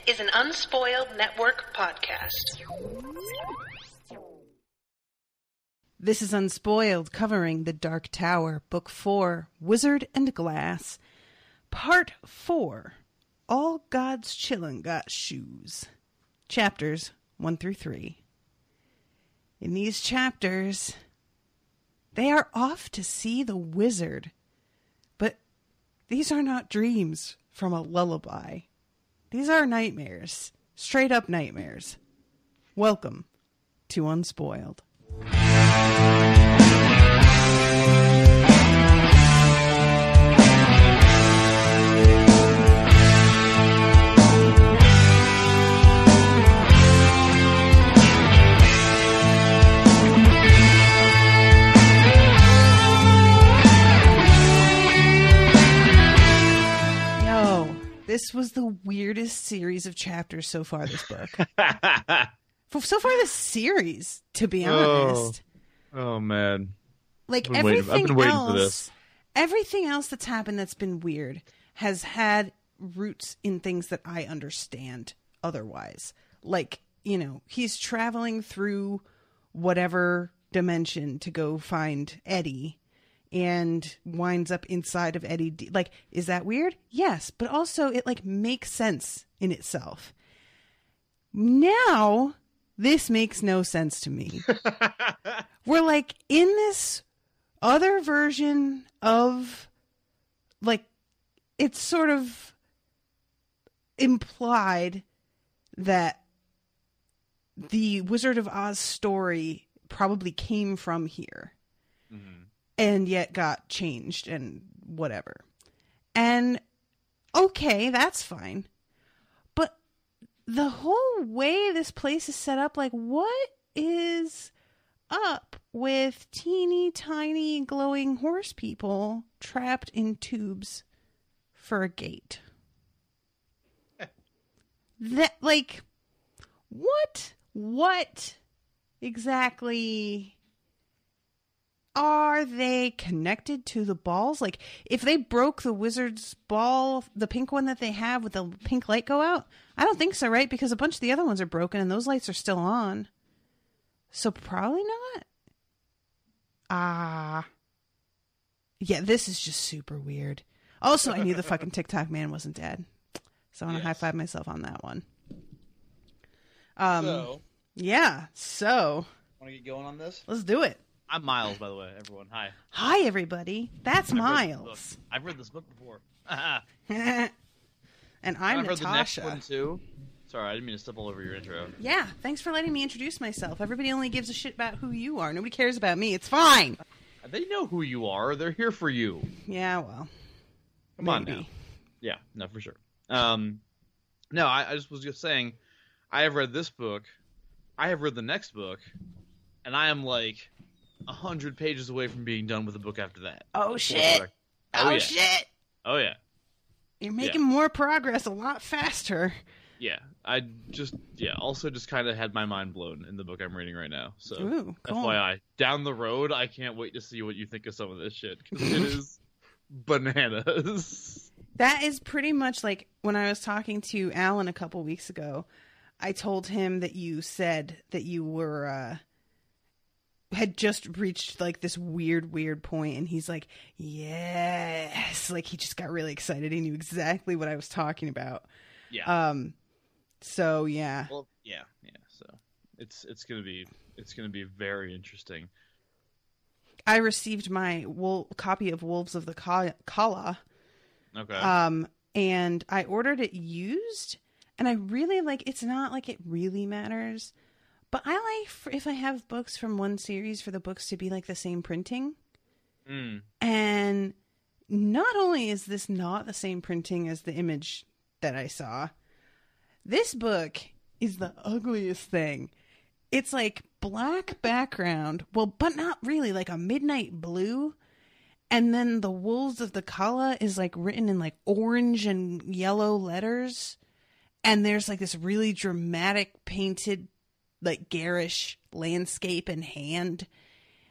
is an Unspoiled Network podcast. This is Unspoiled, covering The Dark Tower, Book 4, Wizard and Glass, Part 4, All God's Chillin' Got Shoes, Chapters 1 through 3. In these chapters, they are off to see the wizard, but these are not dreams from a lullaby. These are nightmares, straight up nightmares. Welcome to Unspoiled. This was the weirdest series of chapters so far, this book. So far this series, to be honest. Oh man. Like I've been waiting for this. Everything else that's happened that's been weird has had roots in things that I understand otherwise. Like, you know, he's traveling through whatever dimension to go find Eddie and winds up inside of Eddie. Like, is that weird? Yes, but also it like makes sense in itself. Now, this makes no sense to me. We're like in this other version of, like, it's sort of implied that the Wizard of Oz story probably came from here. Mm-hmm. And yet got changed and whatever. And okay, that's fine. But the whole way this place is set up, like, what is up with teeny tiny glowing horse people trapped in tubes for a gate? That, like, what exactly are they connected to the balls? Like, if they broke the wizard's ball, the pink one that they have with the pink light go out, I don't think so, right? Because a bunch of the other ones are broken and those lights are still on. So probably not. Yeah, this is just super weird. Also, I knew the fucking TikTok man wasn't dead. So I want to high five myself on that one. Yeah, so. Want to get going on this? Let's do it. I'm Miles, by the way, everyone. Hi. Hi, everybody. That's Miles. I've read this book before. And I'm I've Natasha. read the next one, too. Sorry, I didn't mean to step all over your intro. Yeah, thanks for letting me introduce myself. Everybody only gives a shit about who you are. Nobody cares about me. It's fine. They know who you are. They're here for you. Yeah, well. Come on now. Yeah, no, for sure. No, I just was just saying, I have read this book. I have read the next book. And I am like 100 pages away from being done with the book after that. Oh, shit. Shit. Oh, yeah. You're making more progress a lot faster. Yeah. Also just kind of had my mind blown in the book I'm reading right now. So, ooh, cool. FYI, down the road, I can't wait to see what you think of some of this shit. Because it is bananas. That is pretty much like when I was talking to Alan a couple weeks ago, I told him that you said that you were, had just reached like this weird point, and he's like, yes, like he just got really excited. He knew exactly what I was talking about. Yeah. So yeah. Well, yeah. So it's gonna be very interesting. I received my copy of Wolves of the Kala. Okay. And I ordered it used, and I really like. It's not like it really matters. But I like, if I have books from one series, for the books to be like the same printing. Mm. And not only is this not the same printing as the image that I saw, this book is the ugliest thing. It's like black background, well, but not really, like a midnight blue. And then the Wolves of the Kala is like written in like orange and yellow letters. And there's like this really dramatic painted, like garish landscape and hand.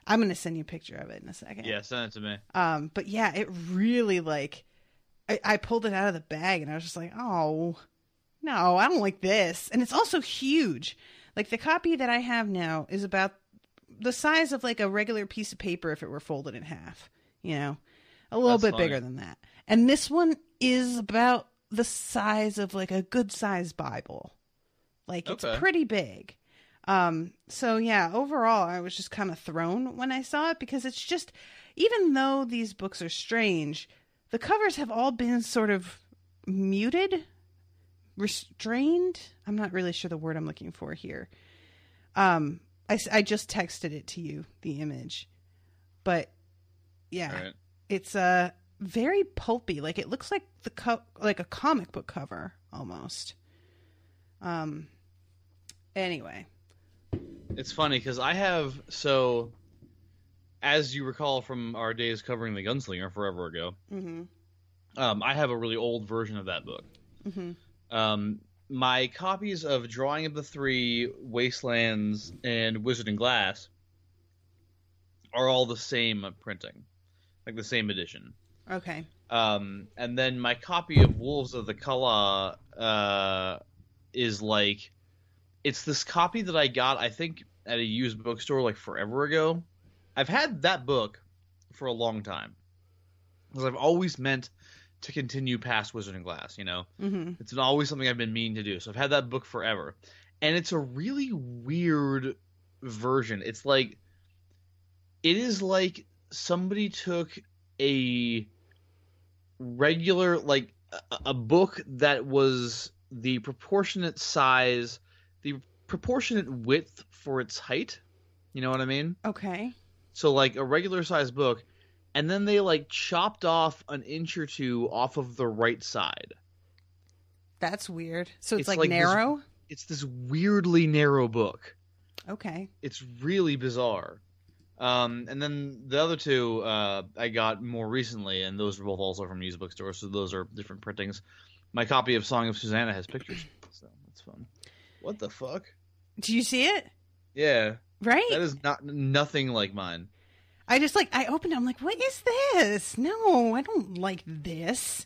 I'm going to send you a picture of it in a second. Yeah, send it to me. But yeah, it really like, I pulled it out of the bag and I was just like, oh, no, I don't like this. And it's also huge. Like the copy that I have now is about the size of like a regular piece of paper if it were folded in half, you know, a little bit bigger than that. And this one is about the size of like a good sized Bible. Like it's pretty big. So yeah, overall, I was just kind of thrown when I saw it because it's just, even though these books are strange, the covers have all been sort of muted, restrained. I'm not really sure the word I'm looking for here. I just texted it to you, the image, but yeah, it's very pulpy. Like it looks like like a comic book cover almost. Anyway. It's funny because I have, as you recall from our days covering The Gunslinger forever ago, I have a really old version of that book. My copies of Drawing of the Three, Wastelands, and Wizard and Glass are all the same printing, like the same edition. Okay. And then my copy of Wolves of the Kala is like, it's this copy that I got, I think, at a used bookstore like forever ago. I've had that book for a long time because I've always meant to continue past Wizard and Glass, you know? It's been always something I've been meaning to do. So I've had that book forever. And it's a really weird version. It is like somebody took a regular, like a book that was the proportionate size, the proportionate width for its height. You know what I mean? Okay. So like a regular size book, and then they like chopped off an inch or two off of the right side. That's weird. So it's like narrow? It's this weirdly narrow book. Okay. It's really bizarre. And then the other two I got more recently, and those are both also from used bookstores, so those are different printings. My copy of Song of Susanna has pictures, so that's fun. What the fuck? Do you see it? Yeah. Right? That is nothing like mine. I opened it, I'm like, what is this? No, I don't like this.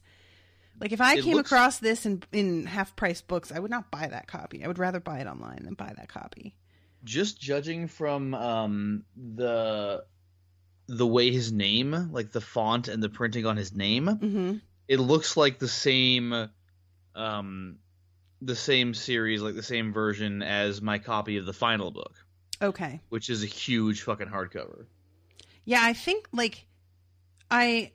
Like, if I came across this in half-price books, I would not buy that copy. I would rather buy it online than buy that copy. Just judging from the way his name, like the font and the printing on his name, it looks like the same series, like the same version as my copy of the final book. Okay. Which is a huge fucking hardcover. Yeah, I think, like, and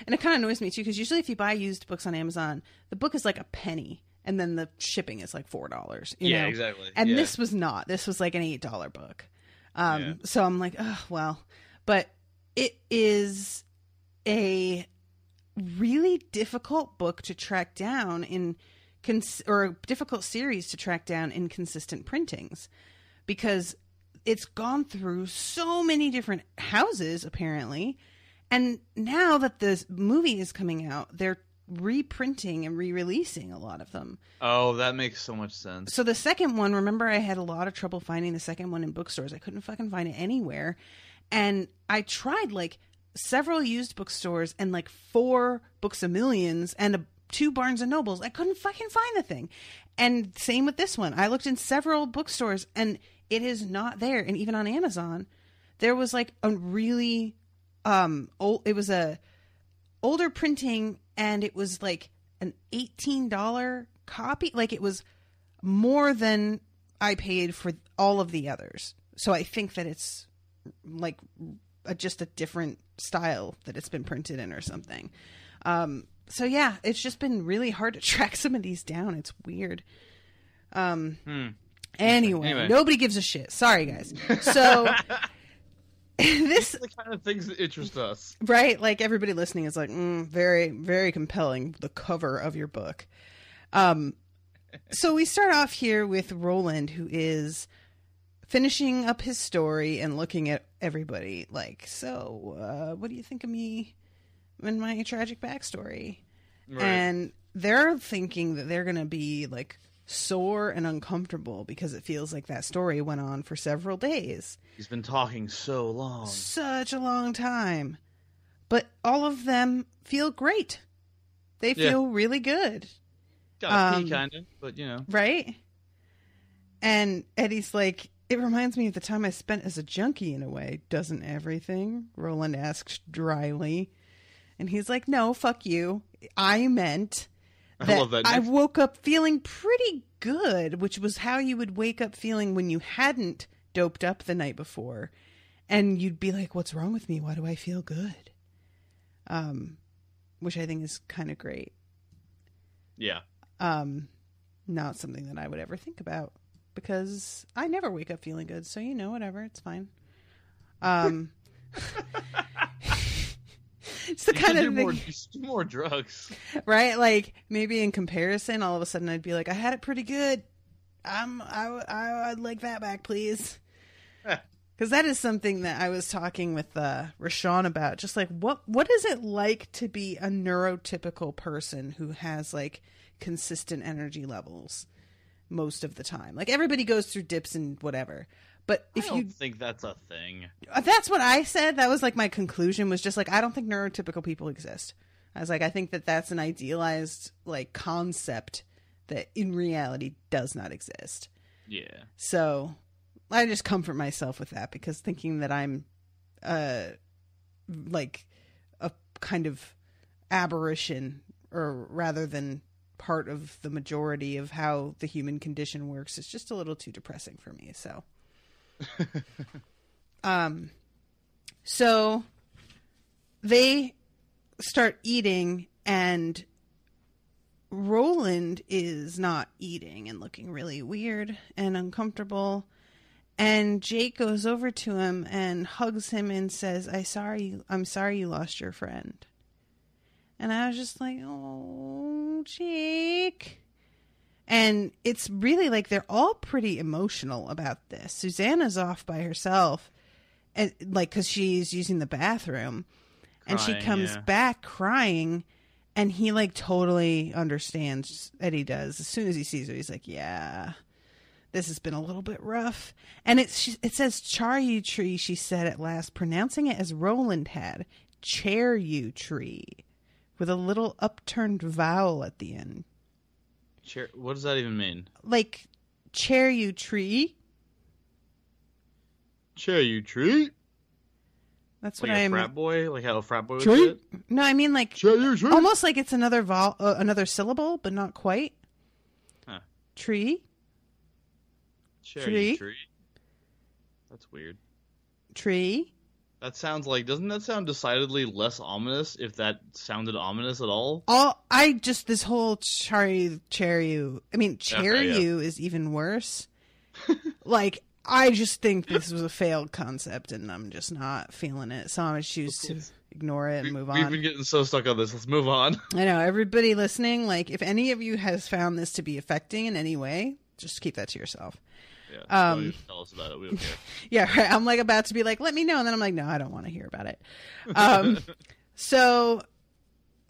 it kind of annoys me, too, because usually if you buy used books on Amazon, the book is like a penny, and then the shipping is like $4, you know? Exactly. And this was not. This was like an $8 book. So I'm like, oh, well. But it is a really difficult book to track down or a difficult series to track down in consistent printings, because it's gone through so many different houses, apparently. And now that this movie is coming out, they're reprinting and re-releasing a lot of them. Oh, that makes so much sense. So the second one, remember, I had a lot of trouble finding the second one in bookstores. I couldn't fucking find it anywhere. And I tried like several used bookstores and like 4 Books A Millions and 2 Barnes and Nobles. I couldn't fucking find the thing. And same with this one. I looked in several bookstores and it is not there. And even on Amazon, there was like a really it was a older printing, and it was like an $18 copy. Like, it was more than I paid for all of the others. So I think that it's like just a different style that it's been printed in or something. So yeah, it's just been really hard to track some of these down. It's weird. Anyway, nobody gives a shit. Sorry, guys. So this is the kind of things that interest us, right? Like, everybody listening is like, very, very compelling, the cover of your book. So we start off here with Roland, who is finishing up his story and looking at everybody like, so what do you think of me and my tragic backstory? Right. And they're thinking that they're going to be like sore and uncomfortable because it feels like that story went on for several days. He's been talking so long. Such a long time. But all of them feel great. They feel really good. Got a pee, kind of, but Right? And Eddie's like, it reminds me of the time I spent as a junkie in a way. Doesn't everything? Roland asks dryly. And he's like, no, fuck you. I meant that, I love that. I woke up feeling pretty good, which was how you would wake up feeling when you hadn't doped up the night before. And you'd be like, what's wrong with me? Why do I feel good? Which I think is kind of great. Yeah. Not something that I would ever think about because I never wake up feeling good. So, whatever, it's fine. It's the kind of thing. Do more drugs. Right? Like maybe in comparison, all of a sudden I'd be like, I had it pretty good. I'd like that back, please. Because that is something that I was talking with Rashawn about. Just like, what is it like to be a neurotypical person who has like consistent energy levels most of the time? Like everybody goes through dips and whatever. But if I don't think that's a thing. That's what I said. That was like my conclusion was just like, I don't think neurotypical people exist. I was like, I think that that's an idealized like concept that in reality does not exist. Yeah. So I just comfort myself with that because thinking that I'm like a kind of aberration or rather than part of the majority of how the human condition works is just a little too depressing for me. So so they start eating and Roland is not eating and looking really weird and uncomfortable. And Jake goes over to him and hugs him and says, I'm sorry you lost your friend. And I was just like, oh, Jake. And it's really like they're all pretty emotional about this. Susanna's off by herself, and like because she's using the bathroom, and she comes back crying, and he like totally understands. Eddie does as soon as he sees her. He's like, "Yeah, this has been a little bit rough." And it says "Charu tree." She said at last, pronouncing it as Roland had, "Charu tree," with a little upturned vowel at the end. What does that even mean? Like, cherry tree. Cherry tree? That's like what a frat boy? Like how a frat boy would tree? say it? No, I mean like cherry tree? Almost like it's another another syllable, but not quite. Huh. Tree. Cherry tree. That's weird. Tree. That sounds like, doesn't that sound decidedly less ominous if that sounded ominous at all? This whole cherry, I mean, is even worse. Like, I just think this was a failed concept and I'm just not feeling it. So I'm going to choose to ignore it and move on. We've been getting so stuck on this. Let's move on. I know. Everybody listening, like, if any of you has found this to be affecting in any way, just keep that to yourself. Yeah, don't tell us about it. We don't care. Yeah, right. I'm like about to be like, let me know. And then I'm like, no, I don't want to hear about it. So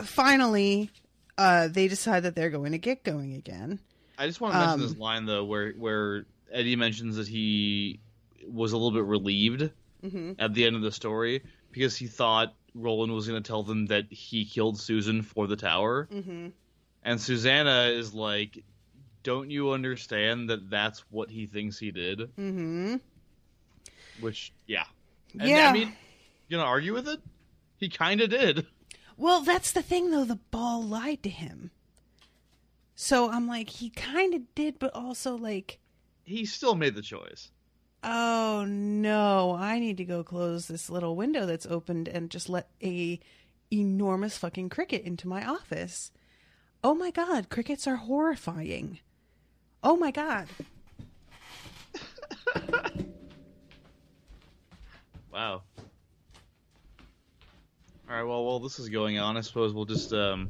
finally, they decide that they're going to get going again. I just want to mention this line, though, where Eddie mentions that he was a little bit relieved at the end of the story because he thought Roland was going to tell them that he killed Susan for the tower. Mm-hmm. And Susanna is like, don't you understand that that's what he thinks he did? Mm-hmm. Which, yeah. And, yeah. I mean, you gonna argue with it? He kind of did. Well, that's the thing, though. The ball lied to him. So I'm like, he kind of did, but also, like... He still made the choice. Oh, no. I need to go close this little window that's opened and just let a enormous fucking cricket into my office. Oh, my God. Crickets are horrifying. Oh my God. Wow. Alright, well, while this is going on, I suppose we'll just oh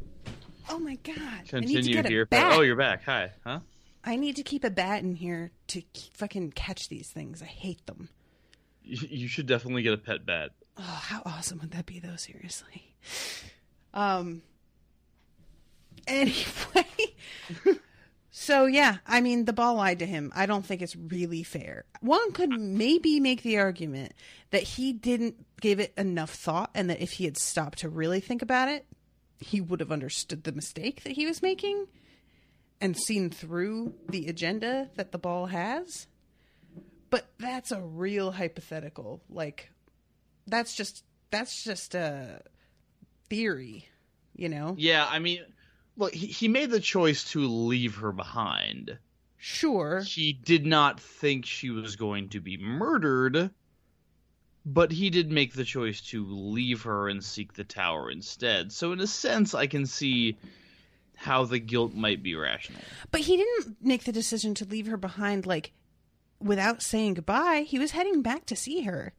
my God. Continue here. Oh, you're back. Hi. Huh? I need to keep a bat in here to fucking catch these things. I hate them. You should definitely get a pet bat. Oh, how awesome would that be, though, seriously? Anyway... So, yeah, I mean, the ball lied to him. I don't think it's really fair. One could maybe make the argument that he didn't give it enough thought and that if he had stopped to really think about it, he would have understood the mistake that he was making. and seen through the agenda that the ball has. But that's a real hypothetical. Like, that's just a theory, you know? Yeah, I mean, look, he made the choice to leave her behind. Sure. He did not think she was going to be murdered, but he did make the choice to leave her and seek the tower instead. So in a sense, I can see how the guilt might be rational. But he didn't make the decision to leave her behind, like, without saying goodbye. He was heading back to see her.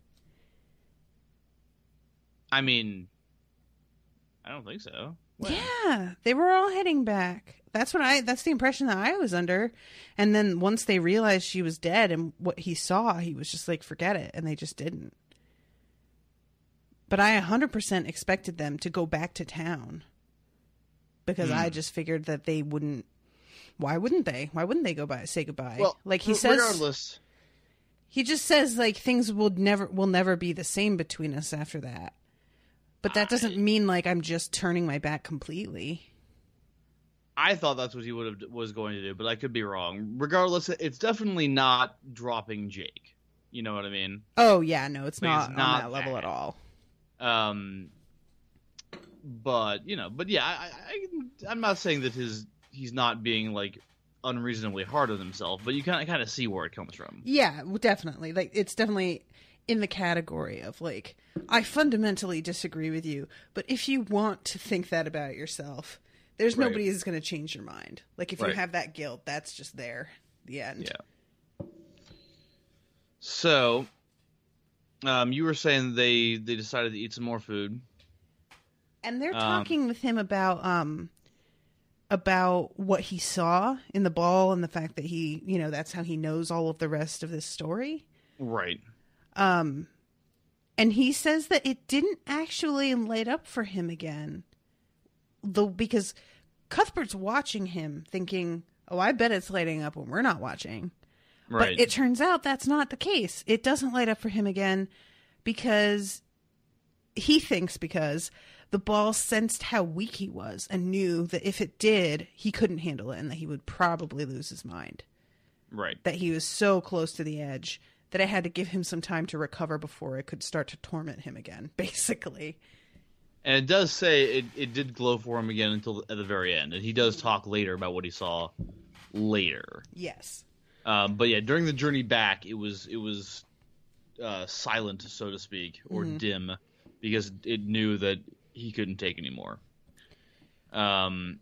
I mean, I don't think so. What? Yeah, they were all heading back. That's the impression that I was under. And then once they realized she was dead and what he saw, he was just like, forget it. And they just didn't. But I 100% expected them to go back to town. Because I just figured that they wouldn't. Why wouldn't they? Why wouldn't they say goodbye? Well, like he says, regardless, he just says like things will never be the same between us after that. But that doesn't mean like I'm just turning my back completely. I thought that's what he was going to do, but I could be wrong. Regardless, it's definitely not dropping Jake. You know what I mean? Oh yeah, no, it's Like, not it's on not that level at all. But yeah, I'm not saying that he's not being like unreasonably hard on himself, but you kind of see where it comes from. Yeah, definitely. Like it's definitely in the category of like, I fundamentally disagree with you, but if you want to think that about yourself, there's nobody who's going to change your mind. Like if you have that guilt, that's just there. The end. Yeah. So, you were saying they decided to eat some more food. And they're talking with him about what he saw in the ball and the fact that he, that's how he knows all of the rest of this story. Right. And he says that it didn't actually light up for him again. Though, because Cuthbert's watching him thinking, oh, I bet it's lighting up when we're not watching. Right. But it turns out that's not the case. It doesn't light up for him again because the ball sensed how weak he was and knew that if it did, he couldn't handle it and that he would probably lose his mind. Right. That he was so close to the edge that I had to give him some time to recover before it could start to torment him again, basically. And it does say it did glow for him again until at the very end. And he does talk later about what he saw later. Yes. But yeah, during the journey back, it was silent, so to speak, or dim, because it knew that he couldn't take anymore. And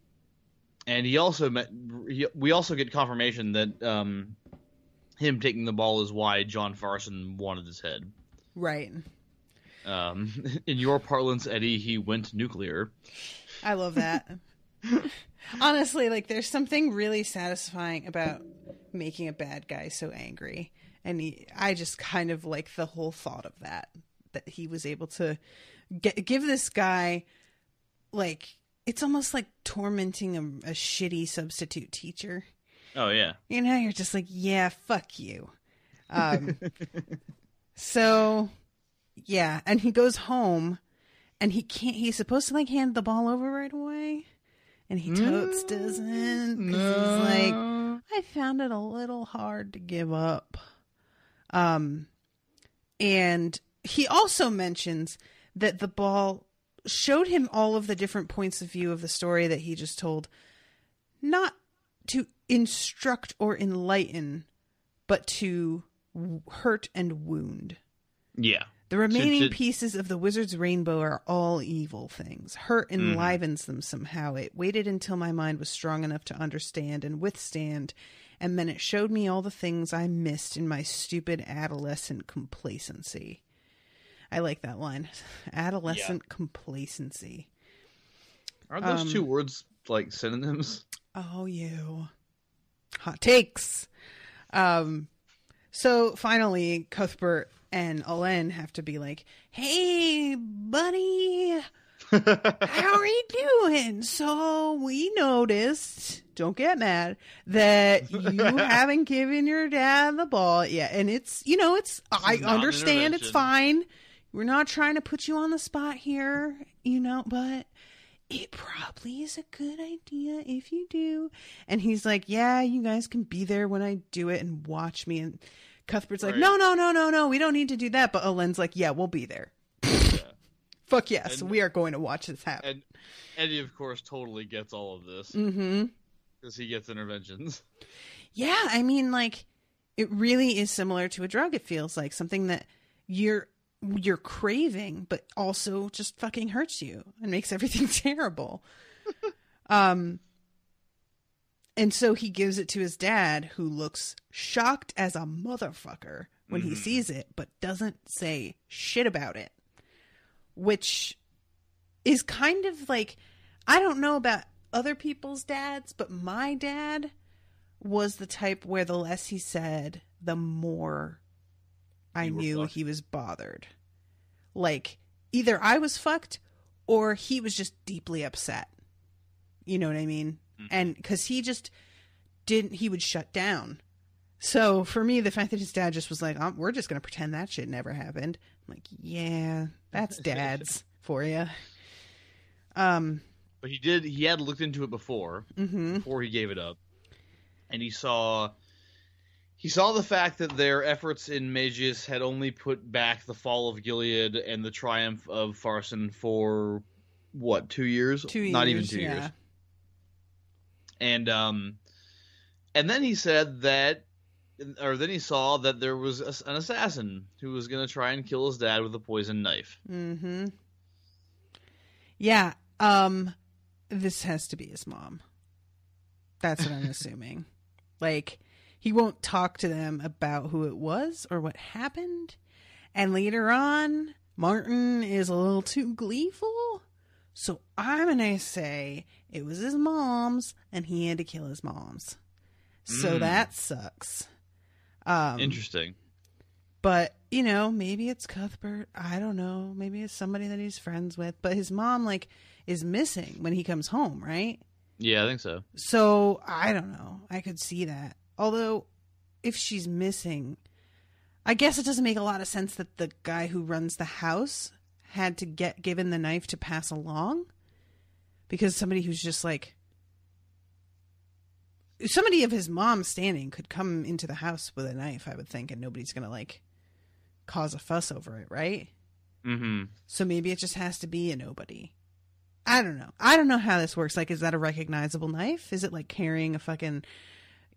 he also we also get confirmation that him taking the ball is why John Farson wanted his head. Right. In your parlance, Eddie, he went nuclear. I love that. Honestly, like there's something really satisfying about making a bad guy so angry. And I just kind of like the whole thought of that he was able to give this guy, like, it's almost like tormenting a shitty substitute teacher. Oh, yeah. You're just like, yeah, fuck you. So, yeah. And he goes home and he's supposed to like hand the ball over right away. And he totes doesn't. Because he's like, I found it a little hard to give up. And he also mentions that the ball showed him all of the different points of view of the story that he just told, not to instruct or enlighten, but to hurt and wound. Yeah. The remaining pieces of the wizard's rainbow are all evil things. Hurt enlivens them somehow. It waited until my mind was strong enough to understand and withstand, and then it showed me all the things I missed in my stupid adolescent complacency. I like that line. Adolescent complacency. Are those two words like synonyms? Oh, you. Hot takes. So finally, Cuthbert and Alen have to be like, hey, buddy, how are you doing? So we noticed, don't get mad, that you haven't given your dad the ball yet. And it's, I understand, it's fine. We're not trying to put you on the spot here, but it probably is a good idea if you do. And he's like, yeah, you guys can be there when I do it and watch me. And Cuthbert's like, no, we don't need to do that. But Elend's like, yeah, we'll be there. Yeah. Fuck yes, we are going to watch this happen. And Eddie, of course, totally gets all of this. Mm-hmm. Because he gets interventions. Yeah, I mean, like, it really is similar to a drug, it feels like. Something that you're craving, but also just fucking hurts you and makes everything terrible. And so he gives it to his dad, who looks shocked as a motherfucker when he sees it, but doesn't say shit about it. Which is kind of like, I don't know about other people's dads, but my dad was the type where the less he said, the more I knew he was bothered. Like, either I was fucked or he was just deeply upset. You know what I mean? Mm-hmm. And because he just he would shut down. So for me, the fact that his dad just was like, we're just going to pretend that shit never happened. I'm like, yeah, that's dads for you. But he had looked into it before he gave it up. And he saw the fact that their efforts in Magius had only put back the fall of Gilead and the triumph of Farson for, what, 2 years? 2 years, not even 2 years. And then he said that, or then he saw that there was an assassin who was going to try and kill his dad with a poisoned knife. Mm-hmm. Yeah, this has to be his mom. That's what I'm assuming. Like, he won't talk to them about who it was or what happened. And later on, Martin is a little too gleeful. So I'm going to say it was his mom's and he had to kill his mom's. So that sucks. Interesting. But, you know, maybe it's Cuthbert. I don't know. Maybe it's somebody that he's friends with. But his mom, like, is missing when he comes home, right? Yeah, I think so. So, I don't know. I could see that. Although, if she's missing, I guess it doesn't make a lot of sense that the guy who runs the house had to get given the knife to pass along. Because somebody who's just like... Somebody of his mom's standing could come into the house with a knife, I would think, and nobody's going to, like, cause a fuss over it, right? Mm-hmm. So maybe it just has to be a nobody. I don't know. I don't know how this works. Like, is that a recognizable knife? Is it like carrying a fucking,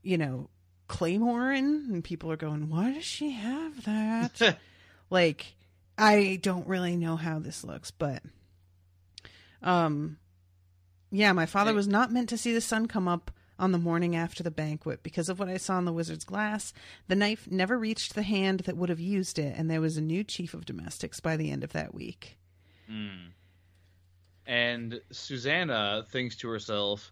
you know, claymore in? And people are going, why does she have that? Like, I don't really know how this looks, but, yeah, my father was not meant to see the sun come up on the morning after the banquet. Because of what I saw in the wizard's glass, the knife never reached the hand that would have used it, and there was a new chief of domestics by the end of that week. Mm. And Susanna thinks to herself,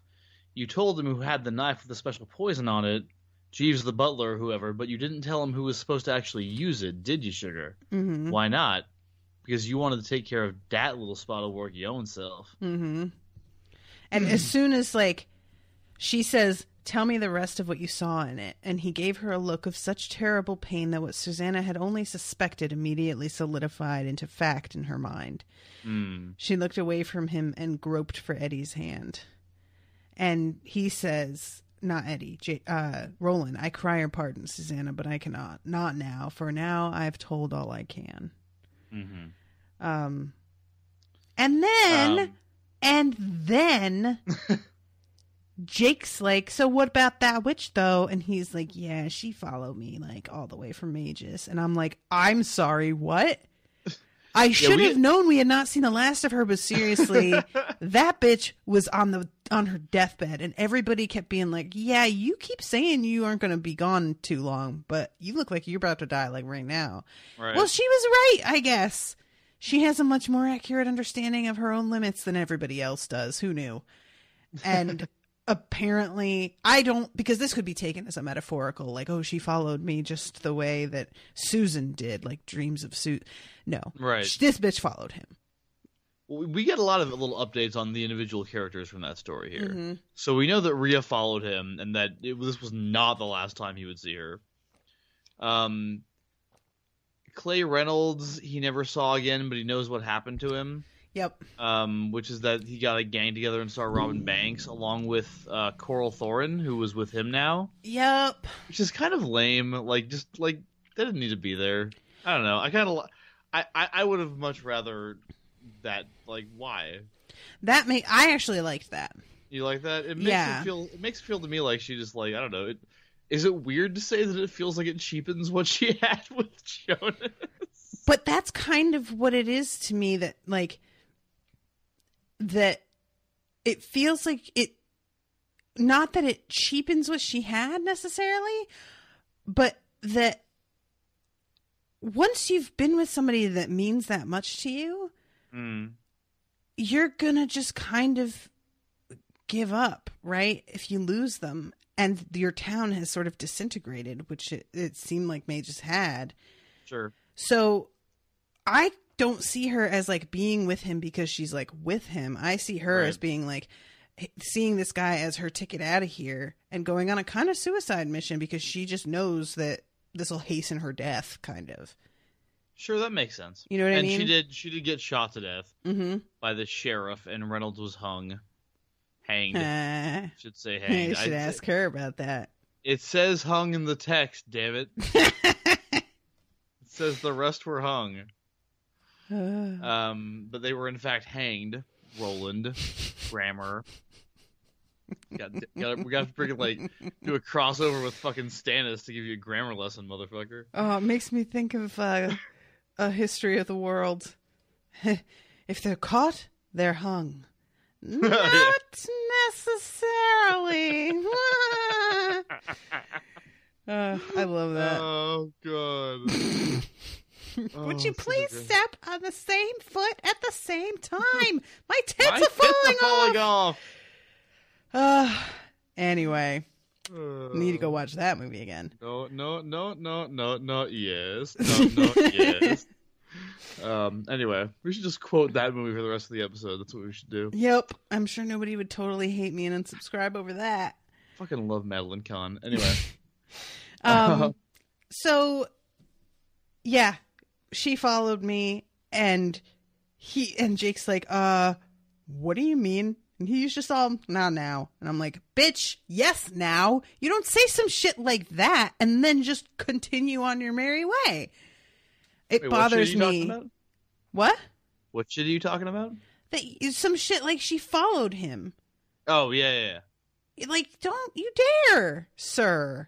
you told him who had the knife with the special poison on it, Jeeves the butler, whoever, but you didn't tell him who was supposed to actually use it, did you, sugar? Mm-hmm. Why not? Because you wanted to take care of that little spot of work your own self. Mm-hmm. And as soon as, like, she says, tell me the rest of what you saw in it. And he gave her a look of such terrible pain that what Susanna had only suspected immediately solidified into fact in her mind. Mm. She looked away from him and groped for Eddie's hand. And he says, not Eddie, Roland, I cry your pardon, Susanna, but I cannot. Not now. For now, I've told all I can. Mm-hmm. And then... Jake's like, so what about that witch, though? And he's like, yeah, she followed me, like, all the way from Magus. And I'm like, I'm sorry, what? I should have known we had not seen the last of her, but seriously, that bitch was on her deathbed, and everybody kept being like, yeah, you keep saying you aren't going to be gone too long, but you look like you're about to die, like, right now. Right. Well, she was right, I guess. She has a much more accurate understanding of her own limits than everybody else does. Who knew? And... apparently, I don't, because this could be taken as a metaphorical, like, oh, she followed me just the way that Susan did, like Dreams of Susan. No. Right. This bitch followed him. We get a lot of little updates on the individual characters from that story here. Mm-hmm. So we know that Rhea followed him, and that this was not the last time he would see her. Clay Reynolds, he never saw again, but he knows what happened to him. Yep. Which is that he got a gang together and started robbing banks, along with Coral Thorin, who was with him now. Yep. Which is kind of lame. Like, just like they didn't need to be there. I don't know. I would have much rather that. Like, why? I actually liked that. You like that? It makes it feel to me like she just like, I don't know. Is it weird to say that it feels like it cheapens what she had with Jonas? But that's kind of what it is to me, that like that it feels like it, not that it cheapens what she had necessarily, but that once you've been with somebody that means that much to you, you're gonna just kind of give up, right? If you lose them, and your town has sort of disintegrated, which it seemed like May just had. Sure. So I don't see her as like being with him because she's like with him. I see her as being like seeing this guy as her ticket out of here and going on a kind of suicide mission because she just knows that this will hasten her death, kind of. Sure, that makes sense. You know what I mean? And she did get shot to death by the sheriff, and Reynolds was hanged. Should say hanged. I should ask her about that. It says hung in the text, damn it. It says the rest were hung. But they were in fact hanged. Roland, grammar. We got to freaking like do a crossover with fucking Stannis to give you a grammar lesson, motherfucker. Oh, it makes me think of a history of the world. If they're caught, they're hung. Not necessarily. I love that. Oh god. Would you please step on the same foot at the same time? My tits are falling off. Anyway, need to go watch that movie again. No, yes. Anyway, we should just quote that movie for the rest of the episode. That's what we should do. Yep. I'm sure nobody would totally hate me and unsubscribe over that. Fucking love Madeline Kahn. Anyway. So, yeah, she followed me, and Jake's like, what do you mean? And he's just all, nah, now. And I'm like, bitch, yes, now. You don't say some shit like that and then just continue on your merry way. It bothers me. What? What shit are you talking about? Some shit like she followed him. Oh, yeah. Like, don't you dare, sir.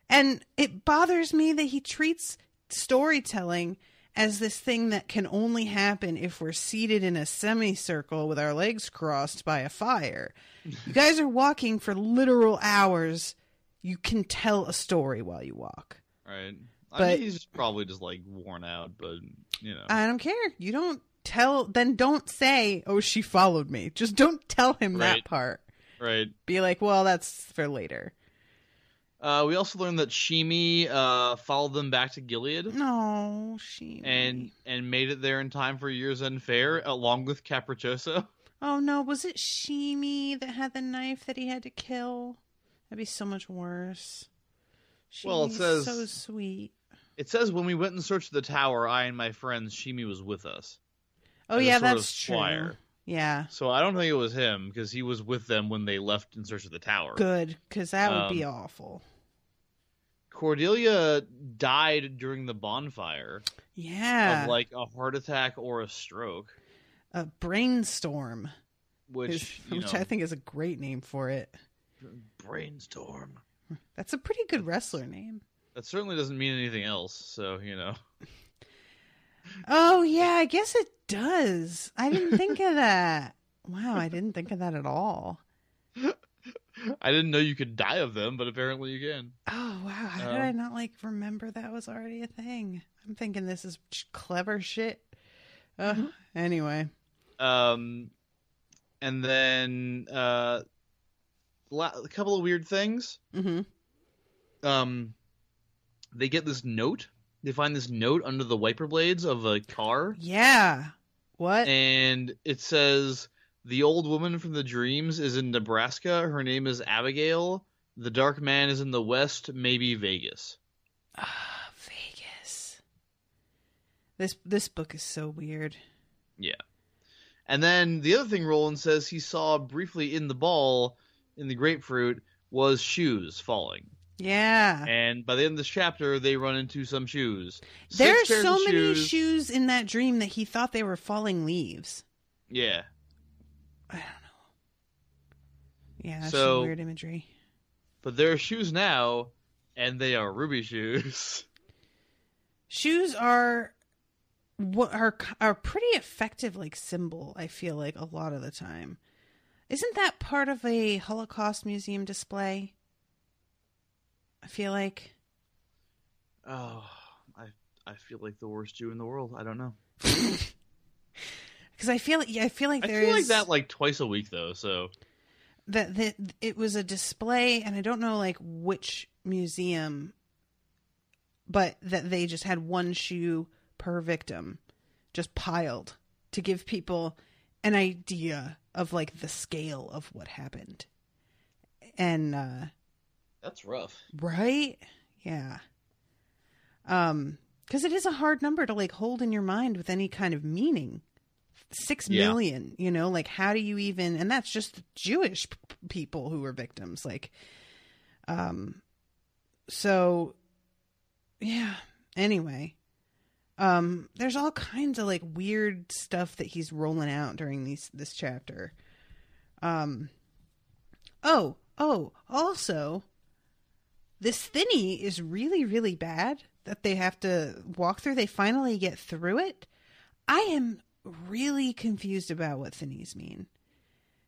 And it bothers me that he treats storytelling as this thing that can only happen if we're seated in a semicircle with our legs crossed by a fire. You guys are walking for literal hours. You can tell a story while you walk. Right. But I mean, he's probably just like worn out, but you know. I don't care. You don't tell, then don't say, oh, she followed me. Just don't tell him that part. Right. Be like, well, that's for later. We also learned that Shimi followed them back to Gilead. No, Shimi. And made it there in time for Year's End Fair, along with Capriccioso. Oh no, was it Shimi that had the knife that he had to kill? That'd be so much worse. Well, it says so sweet. It says when we went in search of the tower, I and my friends, Shimi was with us. Oh yeah, that's true. Yeah. So I don't think it was him, because he was with them when they left in search of the tower. Good, because that would be awful. Cordelia died during the bonfire. Yeah. Of like a heart attack or a stroke. A brainstorm. Which I think is a great name for it. Brainstorm. That's a pretty good wrestler name. That certainly doesn't mean anything else, so, you know. Oh, yeah, I guess it does. I didn't think of that. Wow, I didn't think of that at all. I didn't know you could die of them, but apparently you can. Oh, wow. How did I not, remember that was already a thing? I'm thinking this is clever shit. Anyway. And then a couple of weird things. Mm-hmm. They get this note. They find this note under the wiper blades of a car. Yeah. What? And it says, the old woman from the dreams is in Nebraska. Her name is Abigail. The dark man is in the west, maybe Vegas. Vegas. This book is so weird. Yeah. And then the other thing Roland says he saw briefly in the ball, in the grapefruit, was shoes falling. Yeah. And by the end of this chapter, they run into some shoes. There are so many shoes in that dream that he thought they were falling leaves. Yeah. I don't know. Yeah, that's some weird imagery. But there are shoes now, and they are ruby shoes. Shoes are what are pretty effective, like, symbol, I feel like, a lot of the time. Isn't that part of a Holocaust museum display? I feel like. Oh, I feel like the worst Jew in the world. I don't know. Because I feel like I feel like that like twice a week though. So that it was a display, and I don't know like which museum, but that they just had one shoe per victim, just piled to give people an idea of like the scale of what happened. And that's rough, right? Yeah. Because it is a hard number to like hold in your mind with any kind of meaning. 6 million, you know, like how do you even, and that's just Jewish people who were victims. Like, so yeah, anyway, there's all kinds of like weird stuff that he's rolling out during this chapter. Also, this thinny is really, really bad that they have to walk through. They finally get through it. I am really confused about what thinnies mean,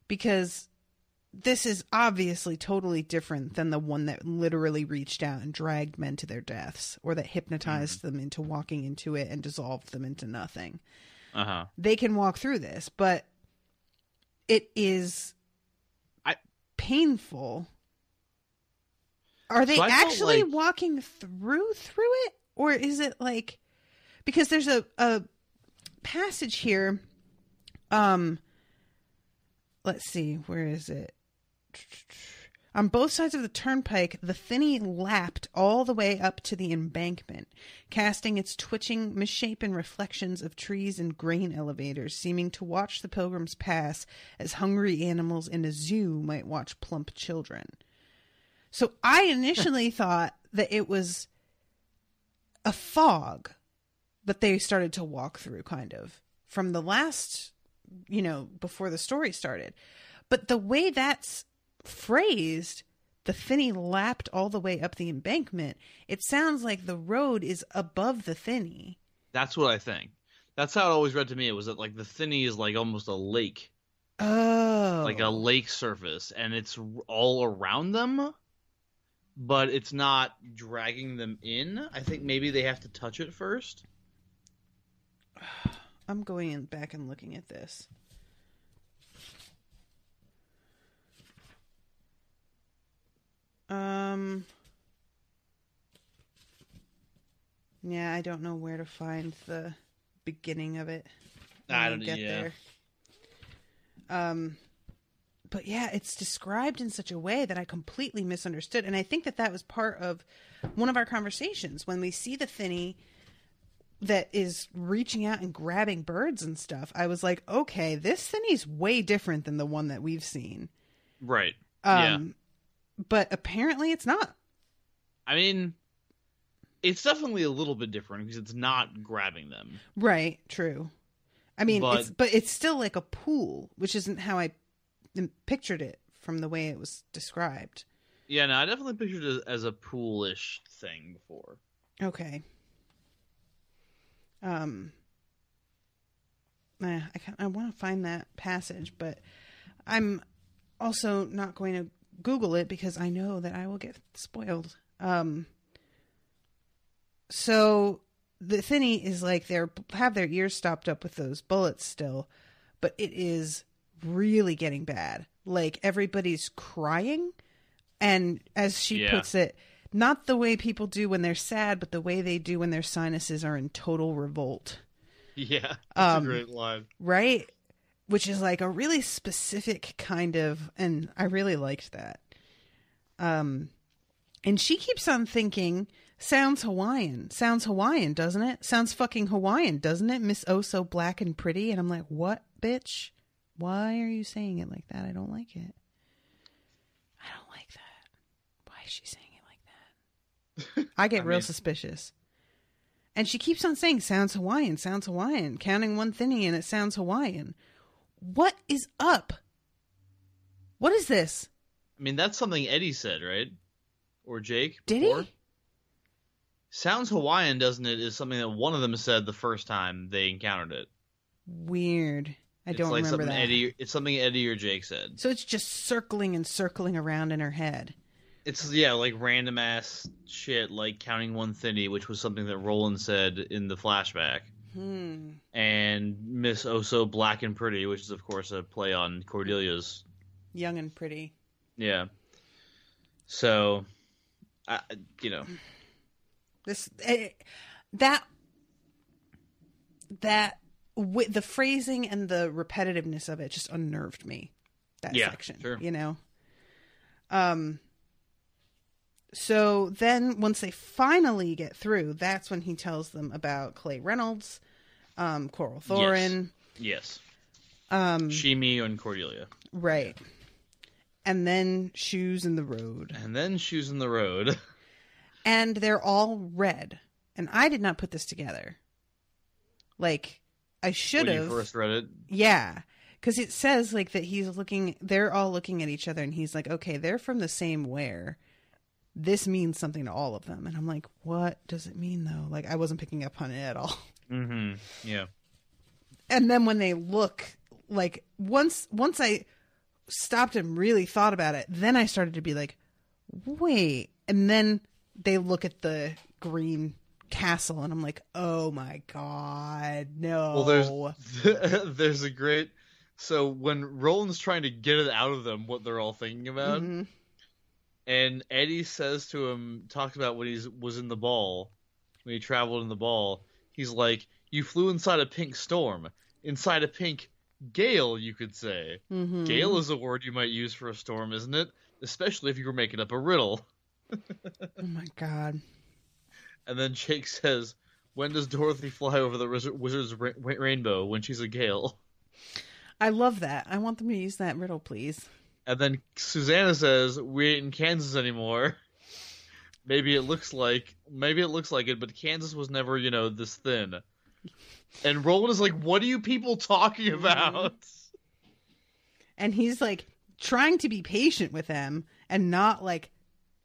because this is obviously totally different than the one that literally reached out and dragged men to their deaths, or that hypnotized them into walking into it and dissolved them into nothing. They can walk through this, but it is painful. Are they actually walking through it, or is it like, because there's a passage here, let's see, where is it? On both sides of the turnpike, the thinny lapped all the way up to the embankment, casting its twitching, misshapen reflections of trees and grain elevators, seeming to watch the pilgrims pass as hungry animals in a zoo might watch plump children. So I initially thought that it was a fog that they started to walk through, kind of, from the last, before the story started. But the way that's phrased, the thinny lapped all the way up the embankment, it sounds like the road is above the thinny. That's what I think. That's how it always read to me. It was that like the thinny is like almost a lake. Oh. Like a lake surface, and it's all around them, but it's not dragging them in. I think maybe they have to touch it first. I'm going back and looking at this. Yeah, I don't know where to find the beginning of it. I don't get there. But yeah, it's described in such a way that I completely misunderstood. And I think that was part of one of our conversations when we see the thinny that is reaching out and grabbing birds and stuff. I was like, okay, this thinny's way different than the one that we've seen. Right. Yeah. But apparently it's not. I mean, it's definitely a little bit different because it's not grabbing them. Right. True. I mean, it's still like a pool, which isn't how I pictured it from the way it was described. Yeah, no, I definitely pictured it as a poolish thing before. Okay. I want to find that passage, but I'm also not going to Google it because I know that I will get spoiled. So the thinny is like they have their ears stopped up with those bullets still, but it is really getting bad. Like everybody's crying, and as she puts it, not the way people do when they're sad, but the way they do when their sinuses are in total revolt. Yeah, that's a great line. Right? Which is like a really specific kind of, and I really liked that. And she keeps on thinking, sounds Hawaiian, doesn't it? Sounds fucking Hawaiian, doesn't it? Miss Oh So Black and Pretty. And I'm like, what, bitch? Why are you saying it like that? I don't like it. I don't like that. Why is she saying it like that? I get real suspicious. And she keeps on saying, sounds Hawaiian, counting one thinny and it sounds Hawaiian. What is up? What is this? I mean, that's something Eddie said, right? Or Jake? Did before? he? Sounds Hawaiian, doesn't it, is something that one of them said the first time they encountered it. Weird. I don't like remember that. It's something Eddie or Jake said. So it's just circling and circling around in her head. It's, like random ass shit, like counting one thinny, which was something that Roland said in the flashback. And Miss Oh So Black and Pretty, which is, of course, a play on Cordelia's. Young and pretty. Yeah. So, the phrasing and the repetitiveness of it just unnerved me. That section, sure. So then once they finally get through, that's when he tells them about Clay Reynolds, Coral Thorin. Yes. Shimi and Cordelia. Right. And then Shoes in the Road. And they're all red. And I did not put this together. Like, I should have. When you first read it? Yeah. Because it says, like, that they're all looking at each other, and he's like, okay, they're from the same wear. This means something to all of them. And I'm like, what does it mean, though? Like, I wasn't picking up on it at all. Mm-hmm. Yeah. And then when they look, like, once I stopped and really thought about it, then I started to be like, wait. And then they look at the green castle, and I'm like, oh my god, no. Well, there's a great... So when Roland's trying to get it out of them, what they're all thinking about, and Eddie says to him, talks about when he was in the ball, when he traveled in the ball, he's like, you flew inside a pink storm, inside a pink gale, you could say. Gale is a word you might use for a storm, isn't it? Especially if you were making up a riddle. Oh my god. And then Jake says, when does Dorothy fly over the wizard's rainbow? When she's a gale. I love that. I want them to use that riddle, please. And then Susanna says, we ain't in Kansas anymore. Maybe it looks like it, but Kansas was never, this thin. And Roland is like, what are you people talking about? And he's like trying to be patient with them and not like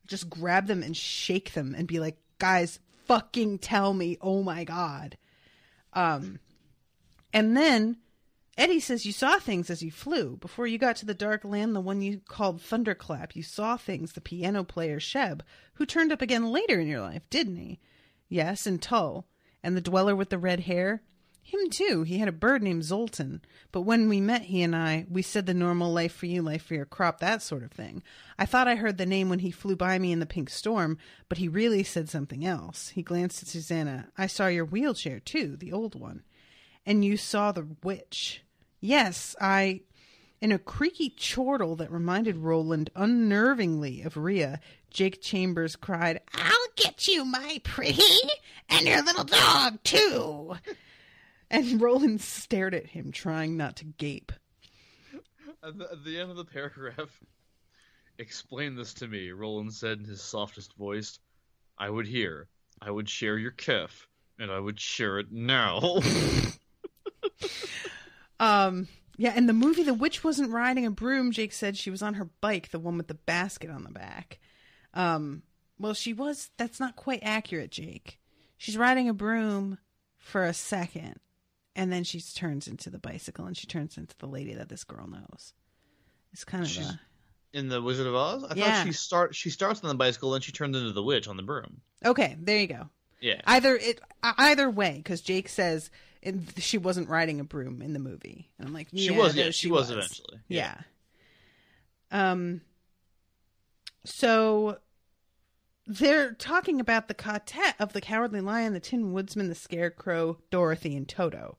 just grab them and shake them and be like, guys, fucking tell me. Oh my god. And then Eddie says, you saw things as you flew. Before you got to the dark land, the one you called Thunderclap, you saw things, the piano player Sheb, who turned up again later in your life, didn't he? Yes, and Tull. And the dweller with the red hair? Him too. He had a bird named Zoltan. But when we met, he and I, we said the normal life for you, life for your crop, that sort of thing. I thought I heard the name when he flew by me in the pink storm, but he really said something else. He glanced at Susanna. I saw your wheelchair too, the old one. And you saw the witch. Yes, in a creaky chortle that reminded Roland unnervingly of Rhea, Jake Chambers cried, I'll get you, my pretty, and your little dog, too. And Roland stared at him, trying not to gape. At the end of the paragraph, explain this to me, Roland said in his softest voice. I would hear, I would share your kef, and I would share it now. Yeah, in the movie, the witch wasn't riding a broom. Jake said she was on her bike, the one with the basket on the back. Well, she was. That's not quite accurate, Jake. She's riding a broom for a second, and then she turns into the bicycle, and she turns into the lady that this girl knows. It's kind of in the Wizard of Oz. I thought she starts on the bicycle, and she turns into the witch on the broom. Okay, there you go. Yeah. Either way, because Jake says she wasn't riding a broom in the movie, and I'm like, yeah, she was eventually. Yeah. So they're talking about the quartet of the Cowardly Lion, the Tin Woodsman, the Scarecrow, Dorothy, and Toto.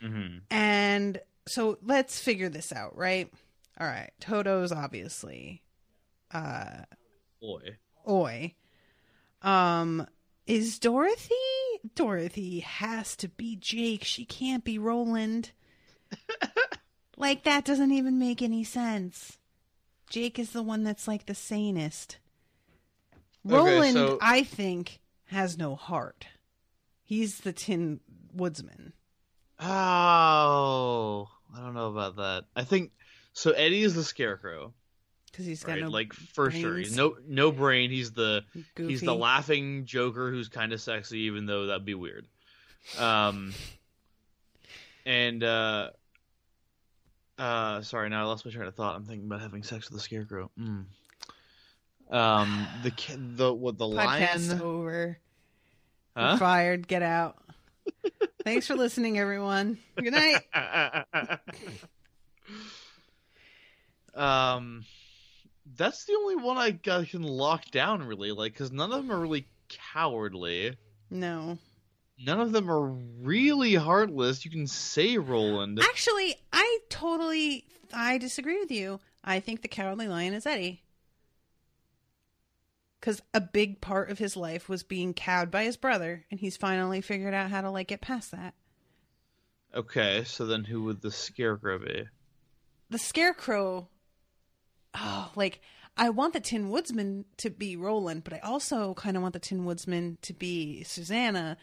Mm-hmm. And so let's figure this out, right? All right, Toto's obviously Oi. Is Dorothy? Dorothy has to be Jake. She can't be Roland. Like, that doesn't even make any sense. Jake is the one that's, like, the sanest. Roland, I think, has no heart. He's the Tin Woodsman. Oh, I don't know about that. I think so. Eddie is the Scarecrow because he's got no for brains. sure. He's no brain. He's the Goofy. laughing Joker who's kind of sexy, even though that'd be weird. Sorry, now I lost my train of thought. I'm thinking about having sex with the Scarecrow. The Podcast's lion over. Huh? You're fired. Get out. Thanks for listening, everyone. Good night. That's the only one I can lock down, really, because none of them are really cowardly. No. None of them are really heartless. You can say Roland. Actually, I disagree with you. I think the Cowardly Lion is Eddie. Because a big part of his life was being cowed by his brother, and he's finally figured out how to, get past that. Okay, so then who would the Scarecrow be? The Scarecrow... I want the Tin Woodsman to be Roland, but I also kind of want the Tin Woodsman to be Susanna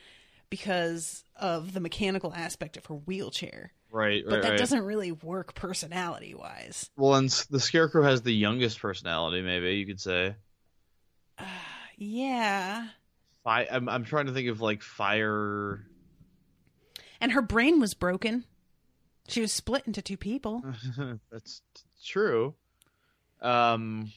because of the mechanical aspect of her wheelchair. Right. But that doesn't really work personality-wise. Well, and the Scarecrow has the youngest personality, maybe, you could say. Yeah. I'm trying to think of, Fire... And her brain was broken. She was split into two people. That's true. I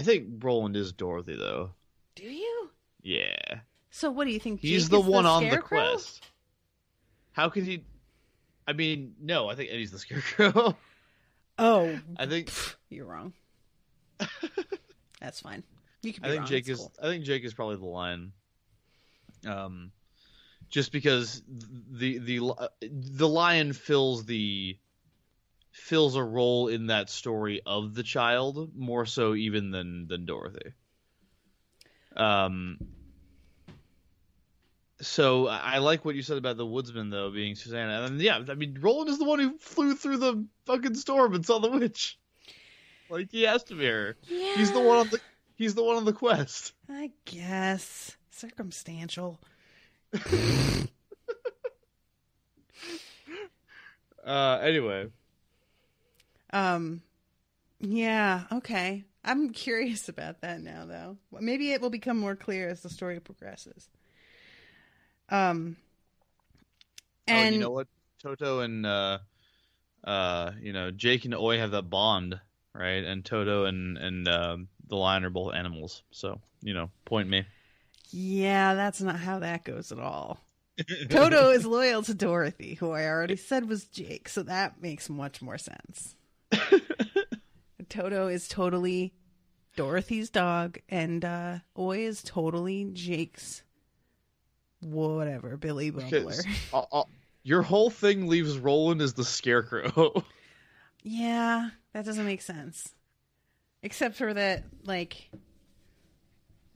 think Roland is Dorothy, though. Do you? Yeah. So what do you think? He's Jake the is one on Scarecrow? the quest. How could he? I mean, no. I think Eddie's the Scarecrow. Oh, I think you're wrong. That's fine. You can be I think wrong. Jake It's is. cool. I think Jake is probably the lion. Just because the lion fills a role in that story of the child more so even than Dorothy. So I like what you said about the woodsman though being Susanna, and yeah, I mean Roland is the one who flew through the fucking storm and saw the witch. He has to be her. Yeah. He's the one on the quest. I guess circumstantial. Anyway. Yeah, okay. I'm curious about that now, though. Maybe it will become more clear as the story progresses. And you know what? Toto and Jake and Oi have that bond, right? And Toto and the lion are both animals, so point me. Yeah, that's not how that goes at all. Toto is loyal to Dorothy, who I already said was Jake, so that makes much more sense. Toto is totally Dorothy's dog, and Oi is totally Jake's whatever, Billy Bubbler. Your whole thing leaves Roland as the Scarecrow. Yeah, that doesn't make sense. Except for that, I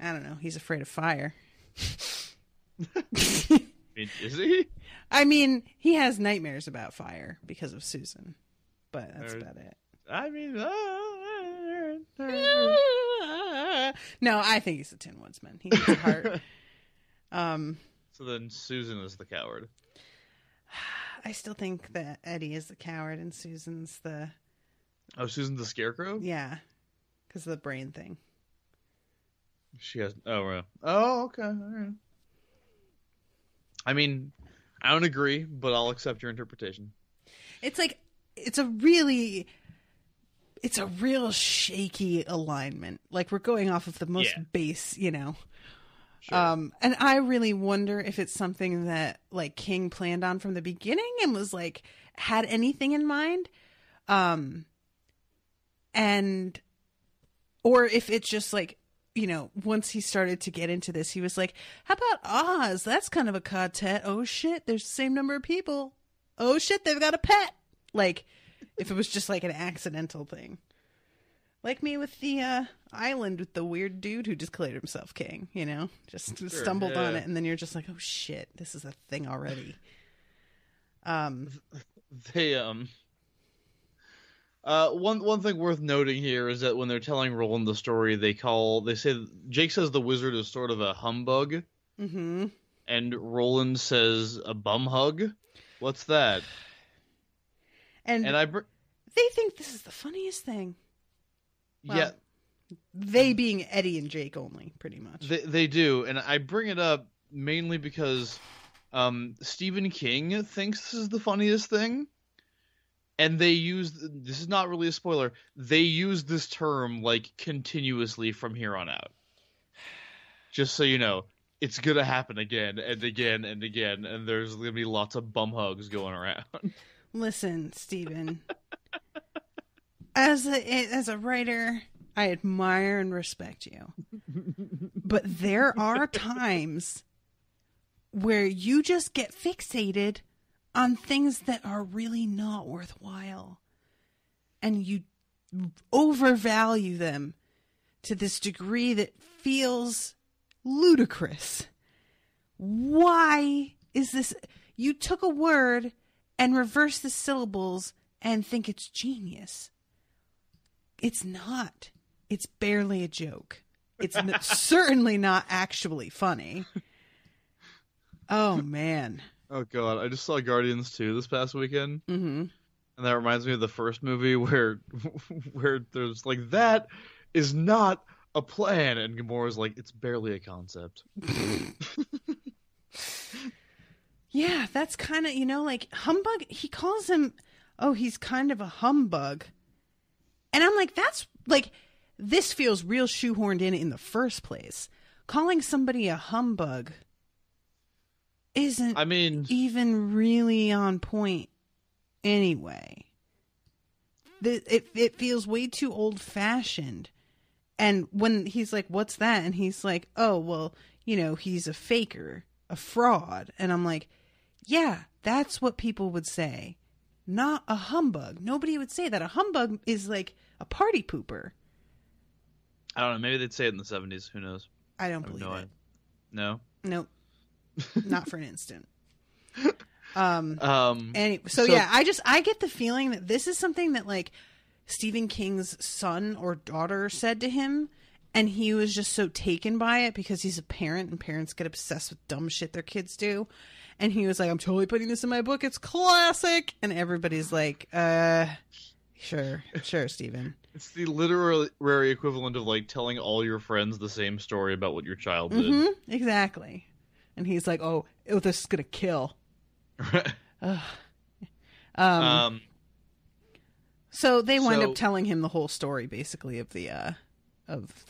don't know, he's afraid of fire. Is he? I mean, he has nightmares about fire because of Susan, but that's about it. I mean, no, I think he's a Tin Woodsman. He needs a heart. So then Susan is the coward. I still think that Eddie is the coward and Susan's the... Oh, Susan's the Scarecrow? Yeah, because of the brain thing. She has... Oh, right. Oh, okay. All right. I mean, I don't agree, but I'll accept your interpretation. It's a real shaky alignment. We're going off of the most base, Sure. And I really wonder if it's something that King planned on from the beginning and was had anything in mind. Or if it's just once he started to get into this, he was like, how about Oz? That's kind of a quartet. Oh shit, there's the same number of people. Oh shit, they've got a pet. If it was just an accidental thing. Like me with the island with the weird dude who declared himself king, just stumbled on it, and then you're just like, oh shit, this is a thing already. One thing worth noting here is that when they're telling Roland the story, they say Jake says the wizard is sort of a humbug, and Roland says a bum hug. What's that? And they think this is the funniest thing. Well, yeah, they being Eddie and Jake only, pretty much. They do, and I bring it up mainly because Stephen King thinks this is the funniest thing. And this is not really a spoiler, they use this term, like, continuously from here on out. Just so you know, it's gonna happen again and again and again, and there's gonna be lots of bum hugs going around. Listen, Stephen, as a writer, I admire and respect you. But there are times where you just get fixated on things that are really not worthwhile. And you overvalue them to this degree that feels ludicrous. Why is this? You took a word and reversed the syllables and think it's genius. It's not. It's barely a joke. It's certainly not actually funny. Oh, man. Oh god, I just saw Guardians 2 this past weekend, and that reminds me of the first movie where there's like, that is not a plan, and Gamora's like, it's barely a concept. Yeah, that's kind of, like, humbug. He calls him, he's kind of a humbug, and I'm like, that's like, this feels real shoehorned in the first place. Calling somebody a humbug isn't even really on point anyway. It feels way too old-fashioned. And when he's like, what's that? And he's like, oh, well, he's a faker, a fraud. And I'm like, yeah, that's what people would say. Not a humbug. Nobody would say that. A humbug is like a party pooper. I don't know. Maybe they'd say it in the 70s. Who knows? I don't believe it. No? Nope. Not for an instant. Anyway, so yeah, I get the feeling that this is something that, like, Stephen King's son or daughter said to him, and he was just so taken by it because he's a parent and parents get obsessed with dumb shit their kids do. And he was like, I'm totally putting this in my book. It's classic. And everybody's like, sure, Stephen. It's the literary equivalent of, like, telling all your friends the same story about what your child did. Exactly. And he's like, oh, this is going to kill. So they wind up telling him the whole story, basically, of the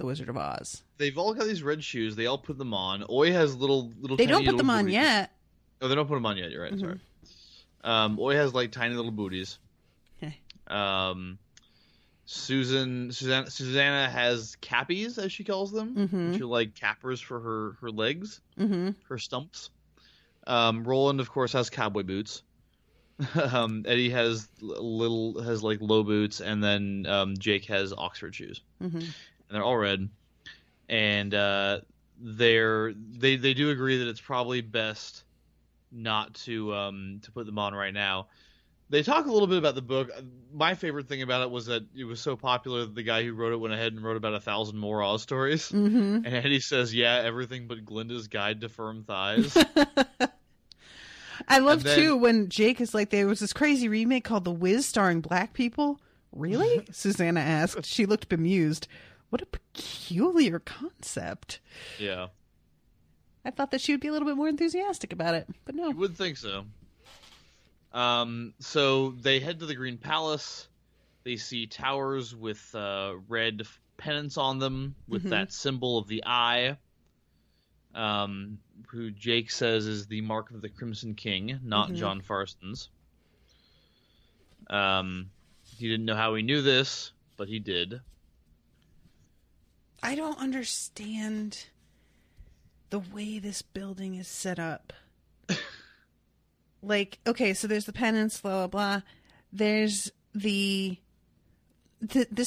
Wizard of Oz. They've all got these red shoes. They all put them on. Oi has little. They don't put them on yet. Oh, they don't put them on yet. You're right. Sorry. Oi has, like, tiny little booties. Susanna has cappies, as she calls them. She, like, cappers for her legs, her stumps. Roland, of course, has cowboy boots. Eddie has low boots, and then Jake has Oxford shoes, and they're all red. And they do agree that it's probably best not to put them on right now. They talk a little bit about the book. My favorite thing about it was that it was so popular that the guy who wrote it went ahead and wrote about 1,000 more Oz stories. And Eddie says, yeah, everything but Glinda's Guide to Firm Thighs. I love, too, when Jake is like, there was this crazy remake called The Wiz starring black people. Really? Susanna asked. She looked bemused. What a peculiar concept. Yeah. I thought that she would be a little bit more enthusiastic about it, but no. You would think so. So they head to the Green Palace. They see towers with red pennants on them with that symbol of the eye, who Jake says is the mark of the Crimson King, not John Farston's. He didn't know how he knew this, but he did. I don't understand the way this building is set up. Like, okay, so there's the pennants, blah, blah, blah. There's this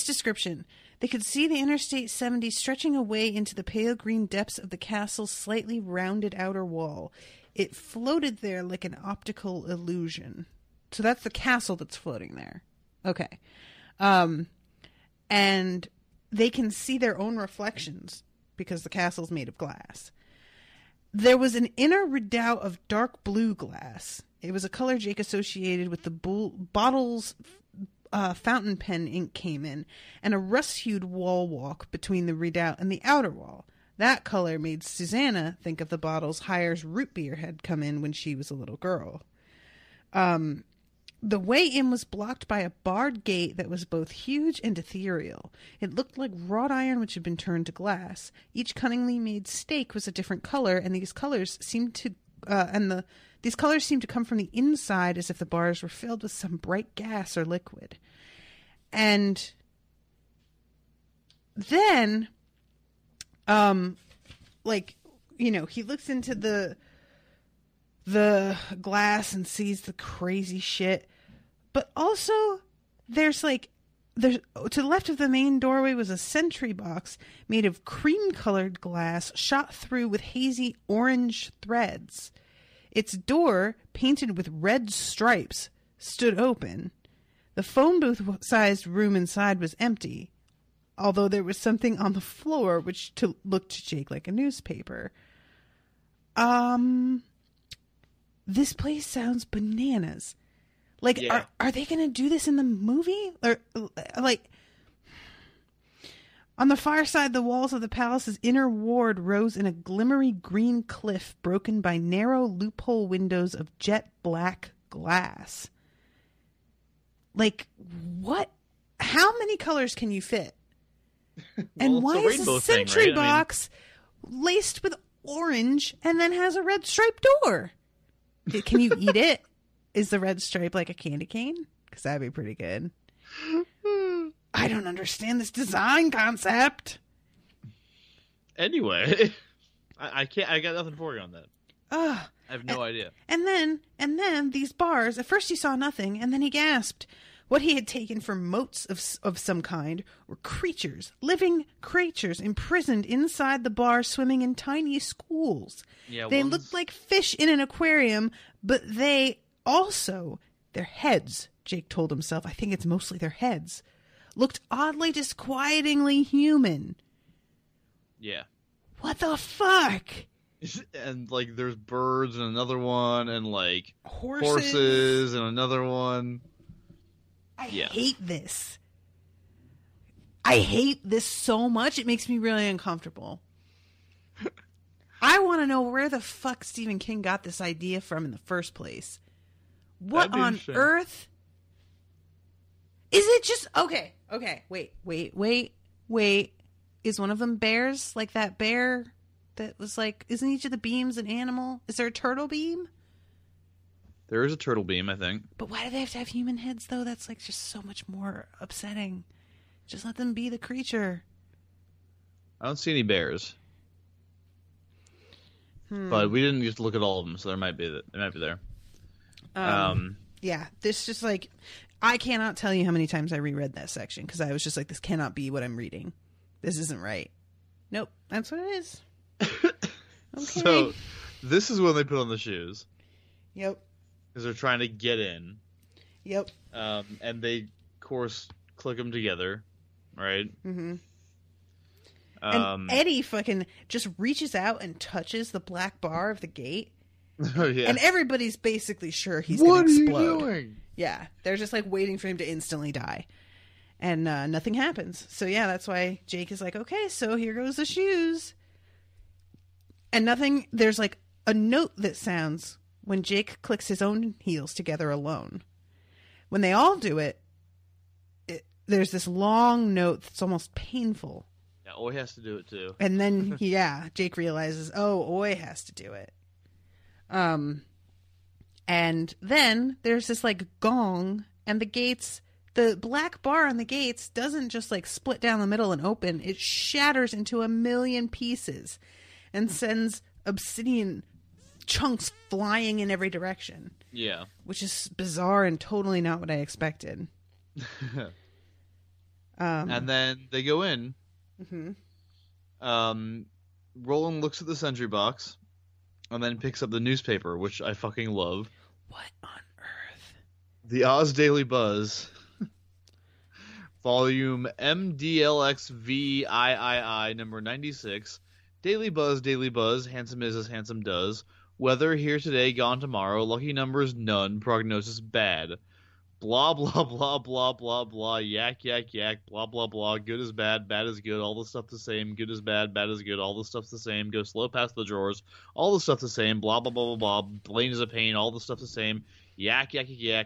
description. They could see the Interstate 70 stretching away into the pale green depths of the castle's slightly rounded outer wall. It floated there like an optical illusion. So that's the castle that's floating there. Okay. And they can see their own reflections because the castle's made of glass. There was an inner redoubt of dark blue glass. It was a color Jake associated with the bottle's fountain pen ink came in, and a rust-hued wall walk between the redoubt and the outer wall. That color made Susanna think of the bottles Hires root beer had come in when she was a little girl. The way in was blocked by a barred gate that was both huge and ethereal. It looked like wrought iron which had been turned to glass. Each cunningly made stake was a different color, and these colors seemed to come from the inside, as if the bars were filled with some bright gas or liquid. And then, he looks into the glass and sees the crazy shit. But also, there's to the left of the main doorway was a sentry box made of cream-colored glass shot through with hazy orange threads. Its door, painted with red stripes, stood open. The phone booth-sized room inside was empty, although there was something on the floor which looked to Jake like a newspaper. This place sounds bananas. Are they going to do this in the movie? Or, on the far side, the walls of the palace's inner ward rose in a glimmery green cliff broken by narrow loophole windows of jet black glass. What? How many colors can you fit? And why is a sentry box laced with orange and then has a red striped door? Can you eat it? Is the red stripe like a candy cane? Because that'd be pretty good. I don't understand this design concept. Anyway, I can't. I got nothing for you on that. I have no idea. And then these bars. At first he saw nothing, and then he gasped. What he had taken for motes of some kind were creatures, living creatures imprisoned inside the bar, swimming in tiny schools. Yeah, they looked like fish in an aquarium, but they also, their heads, Jake told himself, I think it's mostly their heads, looked oddly disquietingly human. Yeah. What the fuck? And there's birds and another one, and horses and another one. I hate this. I hate this so much. It makes me really uncomfortable. I want to know where the fuck Stephen King got this idea from in the first place. What on earth? Is it just... Okay. Wait. Is one of them bears? Like that bear that was isn't each of the beams an animal? Is there a turtle beam? There is a turtle beam, I think. But why do they have to have human heads, though? That's just so much more upsetting. Just let them be the creature. I don't see any bears. But we didn't just look at all of them, so they might be there. Yeah, this just I cannot tell you how many times I reread that section because I was just this cannot be what I'm reading. This isn't right. Nope, that's what it is. Okay. So, this is when they put on the shoes. Yep. Because they're trying to get in. Yep. And they, of course, click them together, right? Mm-hmm. And Eddie fucking just reaches out and touches the black bar of the gate. Oh, yeah. And everybody's basically sure he's going to explode. What are you doing? Yeah. They're just waiting for him to instantly die. And nothing happens. So, yeah, that's why Jake is okay, so here goes the shoes. And nothing, there's a note that sounds when Jake clicks his own heels together alone. When they all do it, there's this long note that's almost painful. Yeah, Oi has to do it too. And then, Jake realizes, Oi has to do it. And then there's this gong, and the gates, the black bar on the gates doesn't just split down the middle and open. It shatters into a million pieces and sends obsidian chunks flying in every direction. Yeah. Which is bizarre and totally not what I expected. And then they go in. Mm-hmm. Roland looks at the sentry box and then picks up the newspaper, which I fucking love. What on earth? The Oz Daily Buzz, Volume MDLXVIII, number 96. Daily Buzz, handsome is as handsome does. Weather here today, gone tomorrow. Lucky numbers none, prognosis bad. Blah, blah, blah, blah, blah, blah, yak, blah, blah, blah, good is bad is good, all the stuff the same, good is bad is good, all the stuff's the same, go slow past the drawers, all the stuff the same, blah, blah, blah, blah, blah, Blaine is a pain, all the stuff the same, yak,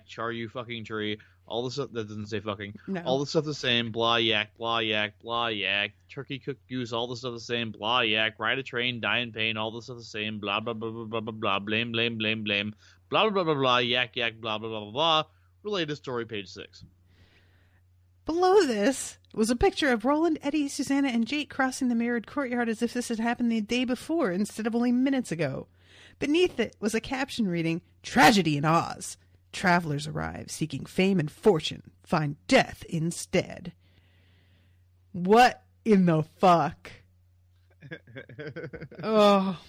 char you fucking tree, all the stuff, that doesn't say fucking, No. All the stuff the same, blah, yak, turkey cooked goose, all the stuff the same, blah, yak, ride a train, die in pain, all the stuff the same, blah, blah, blah, blah, blah, blah, blah, blame, blah, blah, blah, blah, blah, yak, blah, blah, blah, blah, blah. Related story, page 6. Below this was a picture of Roland, Eddie, Susanna, and Jake crossing the mirrored courtyard as if this had happened the day before instead of only minutes ago. Beneath it was a caption reading, "Tragedy in Oz. Travelers arrive seeking fame and fortune, find death instead." What in the fuck? Oh.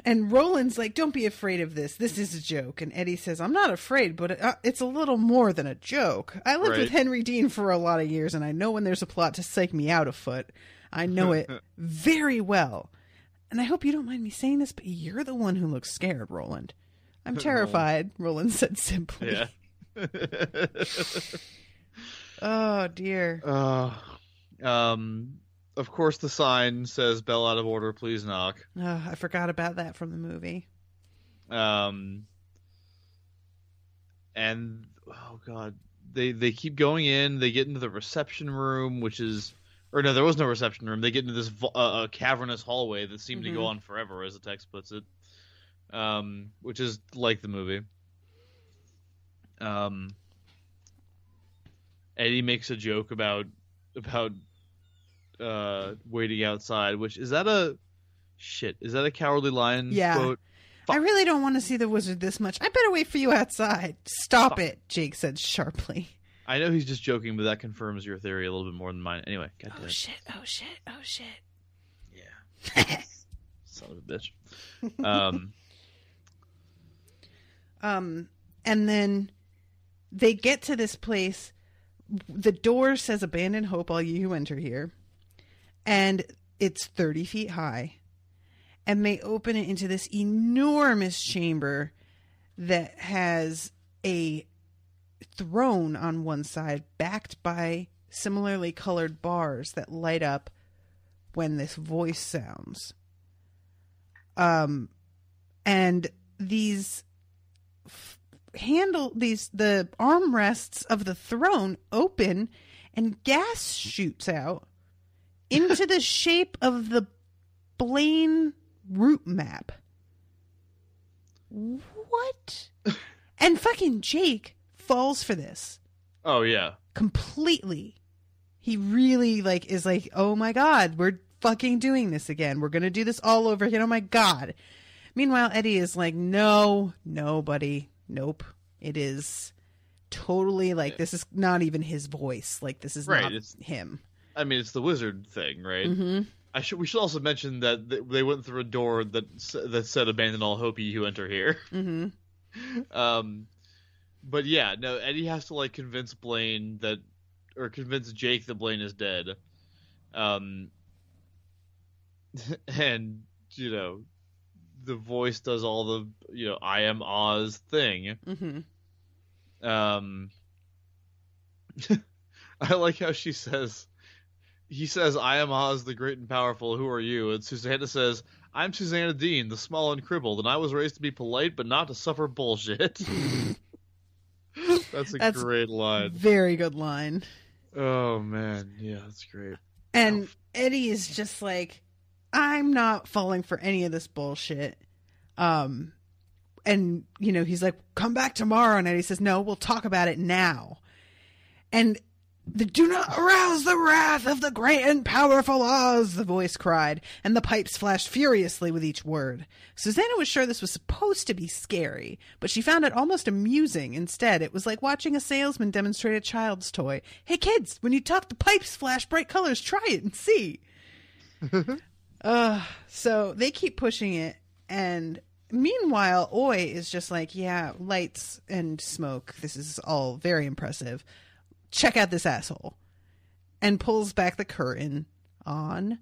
And Roland's like, "Don't be afraid of this. This is a joke." And Eddie says, "I'm not afraid, but it's a little more than a joke. I lived with Henry Dean for a lot of years, and I know when there's a plot to psych me out afoot. I know it very well. And I hope you don't mind me saying this, but you're the one who looks scared, Roland." "I'm terrified," Roland said simply. Yeah. Oh, dear. Of course, the sign says, "Bell out of order, please knock." Oh, I forgot about that from the movie. And oh god, they keep going in. They get into the reception room, which is, or no, there was no reception room. They get into this cavernous hallway that seemed to go on forever, as the text puts it. Which is like the movie. Eddie makes a joke about waiting outside, which is that a Cowardly Lion quote? I really don't want to see the wizard this much. I better wait for you outside. Stop it, Jake said sharply. I know he's just joking, but that confirms your theory a little bit more than mine. Anyway, oh shit. Yeah. Son of a bitch. And then they get to this place. The door says "Abandon hope, all you who enter here." And it's 30 feet high. And they open it into this enormous chamber that has a throne on one side backed by similarly colored bars that light up when this voice sounds. And the armrests of the throne open and gas shoots out into the shape of the Blaine route map. What? And fucking Jake falls for this. Oh yeah. Completely. He really is like, "Oh my god, we're fucking doing this again. We're going to do this all over again. Oh my god." Meanwhile, Eddie is like, "No, buddy. Nope. It is totally this is not even his voice. This is not him." I mean, it's the wizard thing, right? Mm-hmm. We should also mention that they went through a door that said "Abandon all hope, ye who enter here." Mm-hmm. But yeah, no. Eddie has to convince Jake that Blaine is dead. And the voice does all the "I am Oz" thing. Mm-hmm. I like how he says, "I am Oz, the great and powerful. Who are you?" And Susanna says, "I'm Susanna Dean, the small and crippled, and I was raised to be polite, but not to suffer bullshit." That's a great line. Very good line. Oh man, yeah, that's great. And Eddie is just like, "I'm not falling for any of this bullshit." And he's like, "Come back tomorrow." And Eddie says, "No, we'll talk about it now." And "Do not arouse the wrath of the great and powerful Oz," the voice cried, and the pipes flashed furiously with each word. Susanna was sure this was supposed to be scary, but she found it almost amusing instead. It was like watching a salesman demonstrate a child's toy. "Hey kids, when you talk the pipes flash bright colors, try it and see." So they keep pushing it, and meanwhile, Oi is just like, yeah, lights and smoke. This is all very impressive. Check out this asshole. And pulls back the curtain on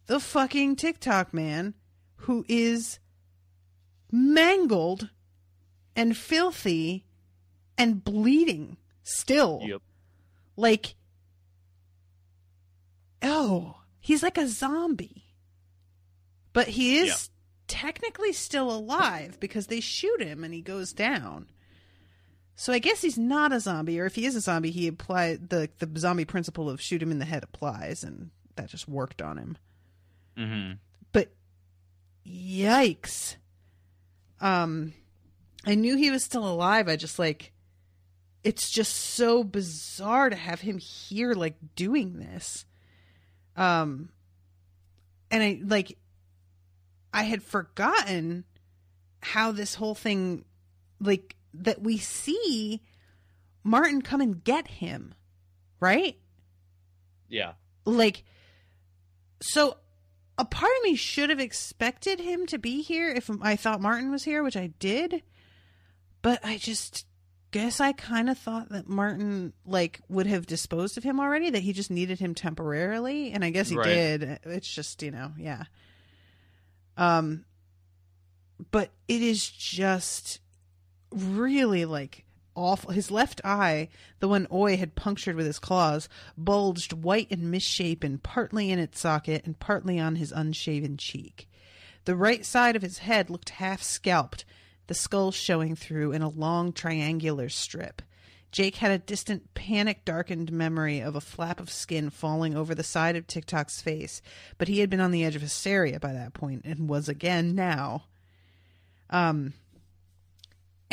the fucking TikTok man who is mangled and filthy and bleeding still. Yep. Like, oh, he's like a zombie. But he is technically still alive because they shoot him and he goes down. So I guess he's not a zombie, or if he is a zombie, he applied the zombie principle of shoot him in the head applies, and that just worked on him. Mm-hmm. But yikes. I knew he was still alive. I just like, it's just so bizarre to have him here, like, doing this. And I had forgotten how this whole thing, like, that we see Martin come and get him, right? Yeah. Like, so a part of me should have expected him to be here if I thought Martin was here, which I did. But I just guess I kind of thought that Martin, like, would have disposed of him already, that he just needed him temporarily. And I guess he did. It's just, yeah. But it is just really, like, awful. His left eye, the one Oi had punctured with his claws, bulged white and misshapen, partly in its socket and partly on his unshaven cheek. The right side of his head looked half scalped, the skull showing through in a long triangular strip. Jake had a distant, panic-darkened memory of a flap of skin falling over the side of TikTok's face, but he had been on the edge of hysteria by that point and was again now.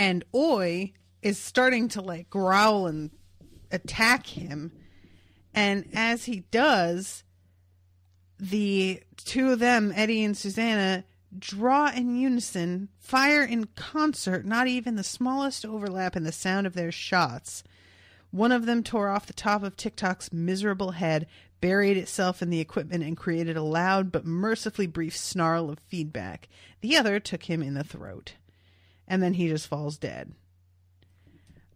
And Oi is starting to, like, growl and attack him, and as he does, the two of them, Eddie and Susanna, draw in unison, fire in concert, not even the smallest overlap in the sound of their shots. One of them tore off the top of TikTok's miserable head, buried itself in the equipment, and created a loud but mercifully brief snarl of feedback. The other took him in the throat. And then he just falls dead.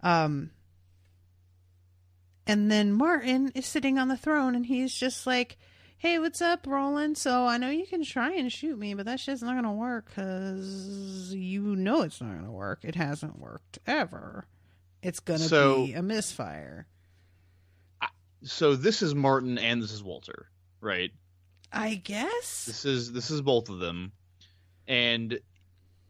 And then Martin is sitting on the throne, and he's just like, hey, what's up, Roland? So I know you can try and shoot me, but that shit's not going to work because you know it's not going to work. It hasn't worked ever. It's going to be a misfire. So this is Martin and this is Walter, right? I guess. This is both of them. And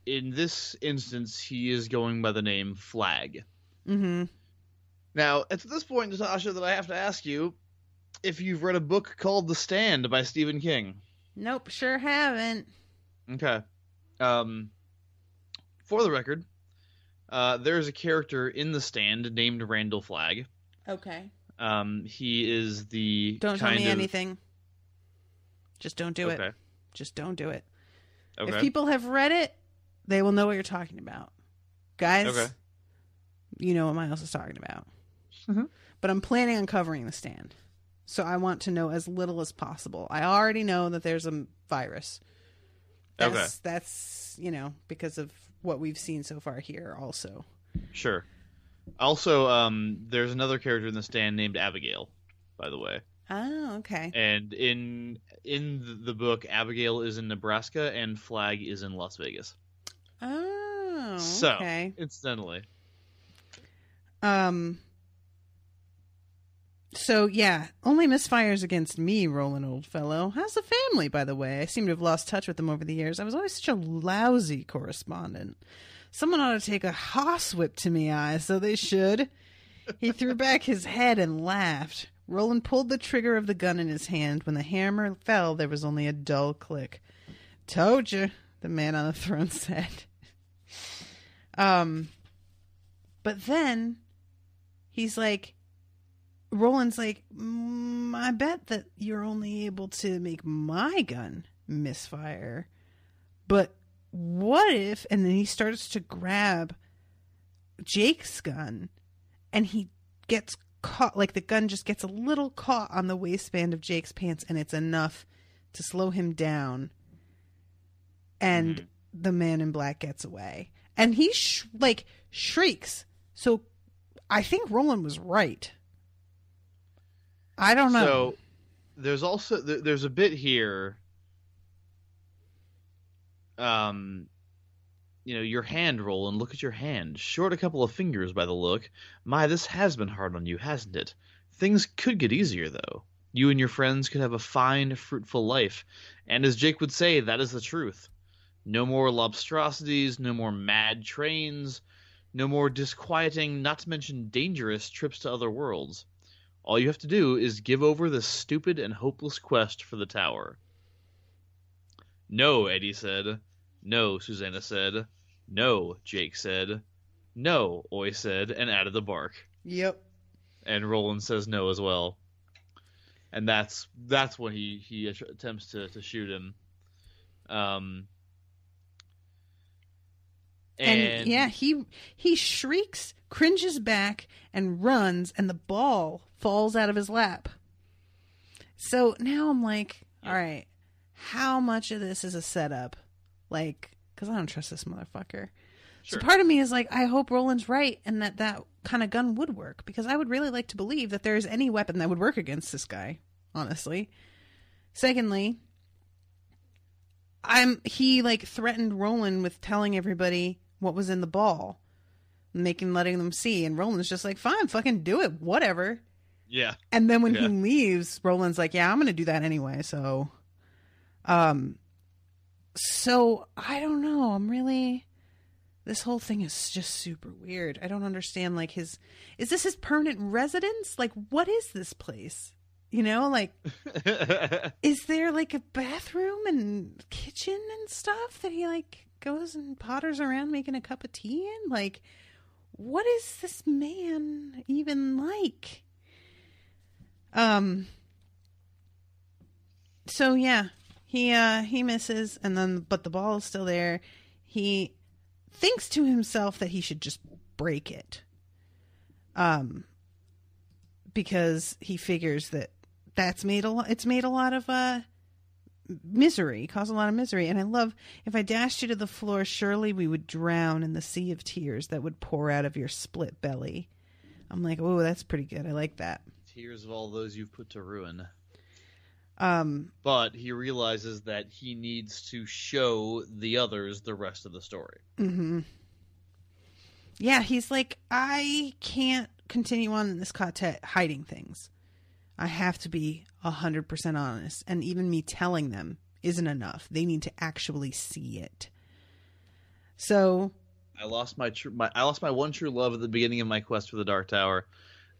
in this instance, he is going by the name Flag. Mm-hmm. Now, it's at this point, Natasha, that I have to ask you if you've read a book called The Stand by Stephen King. Nope, sure haven't. Okay. For the record, there's a character in The Stand named Randall Flagg. Okay. He is the Don't tell me anything. Just don't do it. Okay. Just don't do it. Okay. If people have read it, they will know what you're talking about. Guys, Okay. You know what Miles is talking about. Mm-hmm. But I'm planning on covering The Stand. So I want to know as little as possible. I already know that there's a virus. That's, because of what we've seen so far here also. Sure. Also, there's another character in The Stand named Abigail, by the way. Oh, okay. And in the book, Abigail is in Nebraska and Flag is in Las Vegas. Oh, okay. So, incidentally. So, yeah, only misfires against me, Roland, old fellow. How's the family, by the way? I seem to have lost touch with them over the years. I was always such a lousy correspondent. Someone ought to take a horsewhip to me eye, so they should. He threw back his head and laughed. Roland pulled the trigger of the gun in his hand. When the hammer fell, there was only a dull click. Told you, the man on the throne said. But then he's like, Roland's like, I bet that you're only able to make my gun misfire. But what if, and then he starts to grab Jake's gun, and he gets caught, like the gun just gets a little caught on the waistband of Jake's pants, and it's enough to slow him down. And the man in black gets away. And he shrieks. So I think Roland was right. I don't know. So there's also there's a bit here. Your hand, Roland. Look at your hand. Short a couple of fingers by the look. My, this has been hard on you, hasn't it? Things could get easier, though. You and your friends could have a fine, fruitful life. And as Jake would say, that is the truth. No more lobstrosities, no more mad trains, no more disquieting, not to mention dangerous trips to other worlds. All you have to do is give over this stupid and hopeless quest for the tower. No, Eddie said. No, Susanna said. No, Jake said. No, Oy said, and added the bark. Yep. And Roland says no as well. And that's when he attempts to shoot him. And yeah, he shrieks, cringes back, and runs, and the ball falls out of his lap. So now I'm like, all right, how much of this is a setup? Like, because I don't trust this motherfucker. Sure. So part of me is like, I hope Roland's right and that kind of gun would work, because I would really like to believe that there's any weapon that would work against this guy, honestly. Secondly, he threatened Roland with telling everybody what was in the ball, letting them see, and Roland's just like, fine, fucking do it, whatever. Yeah. And then when he leaves, Roland's like, yeah, I'm gonna do that anyway. So I don't know. This whole thing is just super weird. I don't understand. Is this his permanent residence? Like, what is this place? Is there a bathroom and kitchen and stuff that he goes and potters around making a cup of tea in? What is this man even like? So yeah, he misses, but the ball is still there. He thinks to himself that he should just break it. Because he figures it's made a lot of misery, caused a lot of misery. And I love, if I dashed you to the floor, surely we would drown in the sea of tears that would pour out of your split belly. I'm like, oh, that's pretty good. I like that. Tears of all those you've put to ruin. But he realizes that he needs to show the others the rest of the story. Mm-hmm. Yeah, he's like, I can't continue on in this quartet hiding things. I have to be 100% honest, and even me telling them isn't enough. They need to actually see it. So I lost my one true love at the beginning of my quest for the Dark Tower.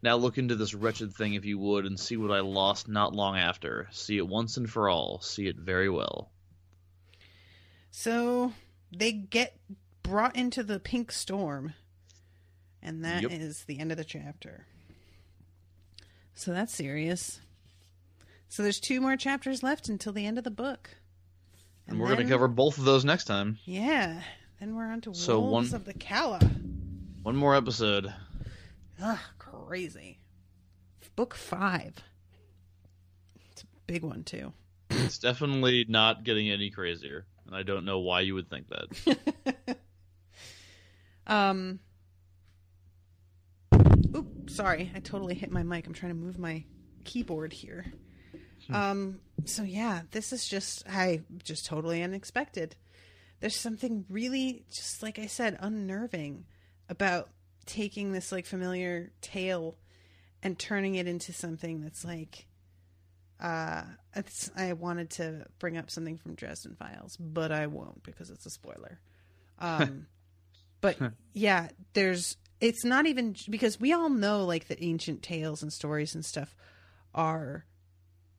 Now look into this wretched thing, if you would, and see what I lost not long after. See it once and for all. See it very well. So they get brought into the pink storm, and that is the end of the chapter. So that's serious. So there's 2 more chapters left until the end of the book. And we're going to cover both of those next time. Yeah. Then we're on to Wolves of the Calla. One more episode. Ugh, crazy. Book 5. It's a big one, too. It's definitely not getting any crazier. And I don't know why you would think that. Oops, sorry. I totally hit my mic. I'm trying to move my keyboard here. So yeah, this is just totally unexpected. There's something really, just like I said, unnerving about taking this familiar tale and turning it into something that's I wanted to bring up something from Dresden Files, but I won't because it's a spoiler. But yeah, it's not even, because we all know the ancient tales and stories and stuff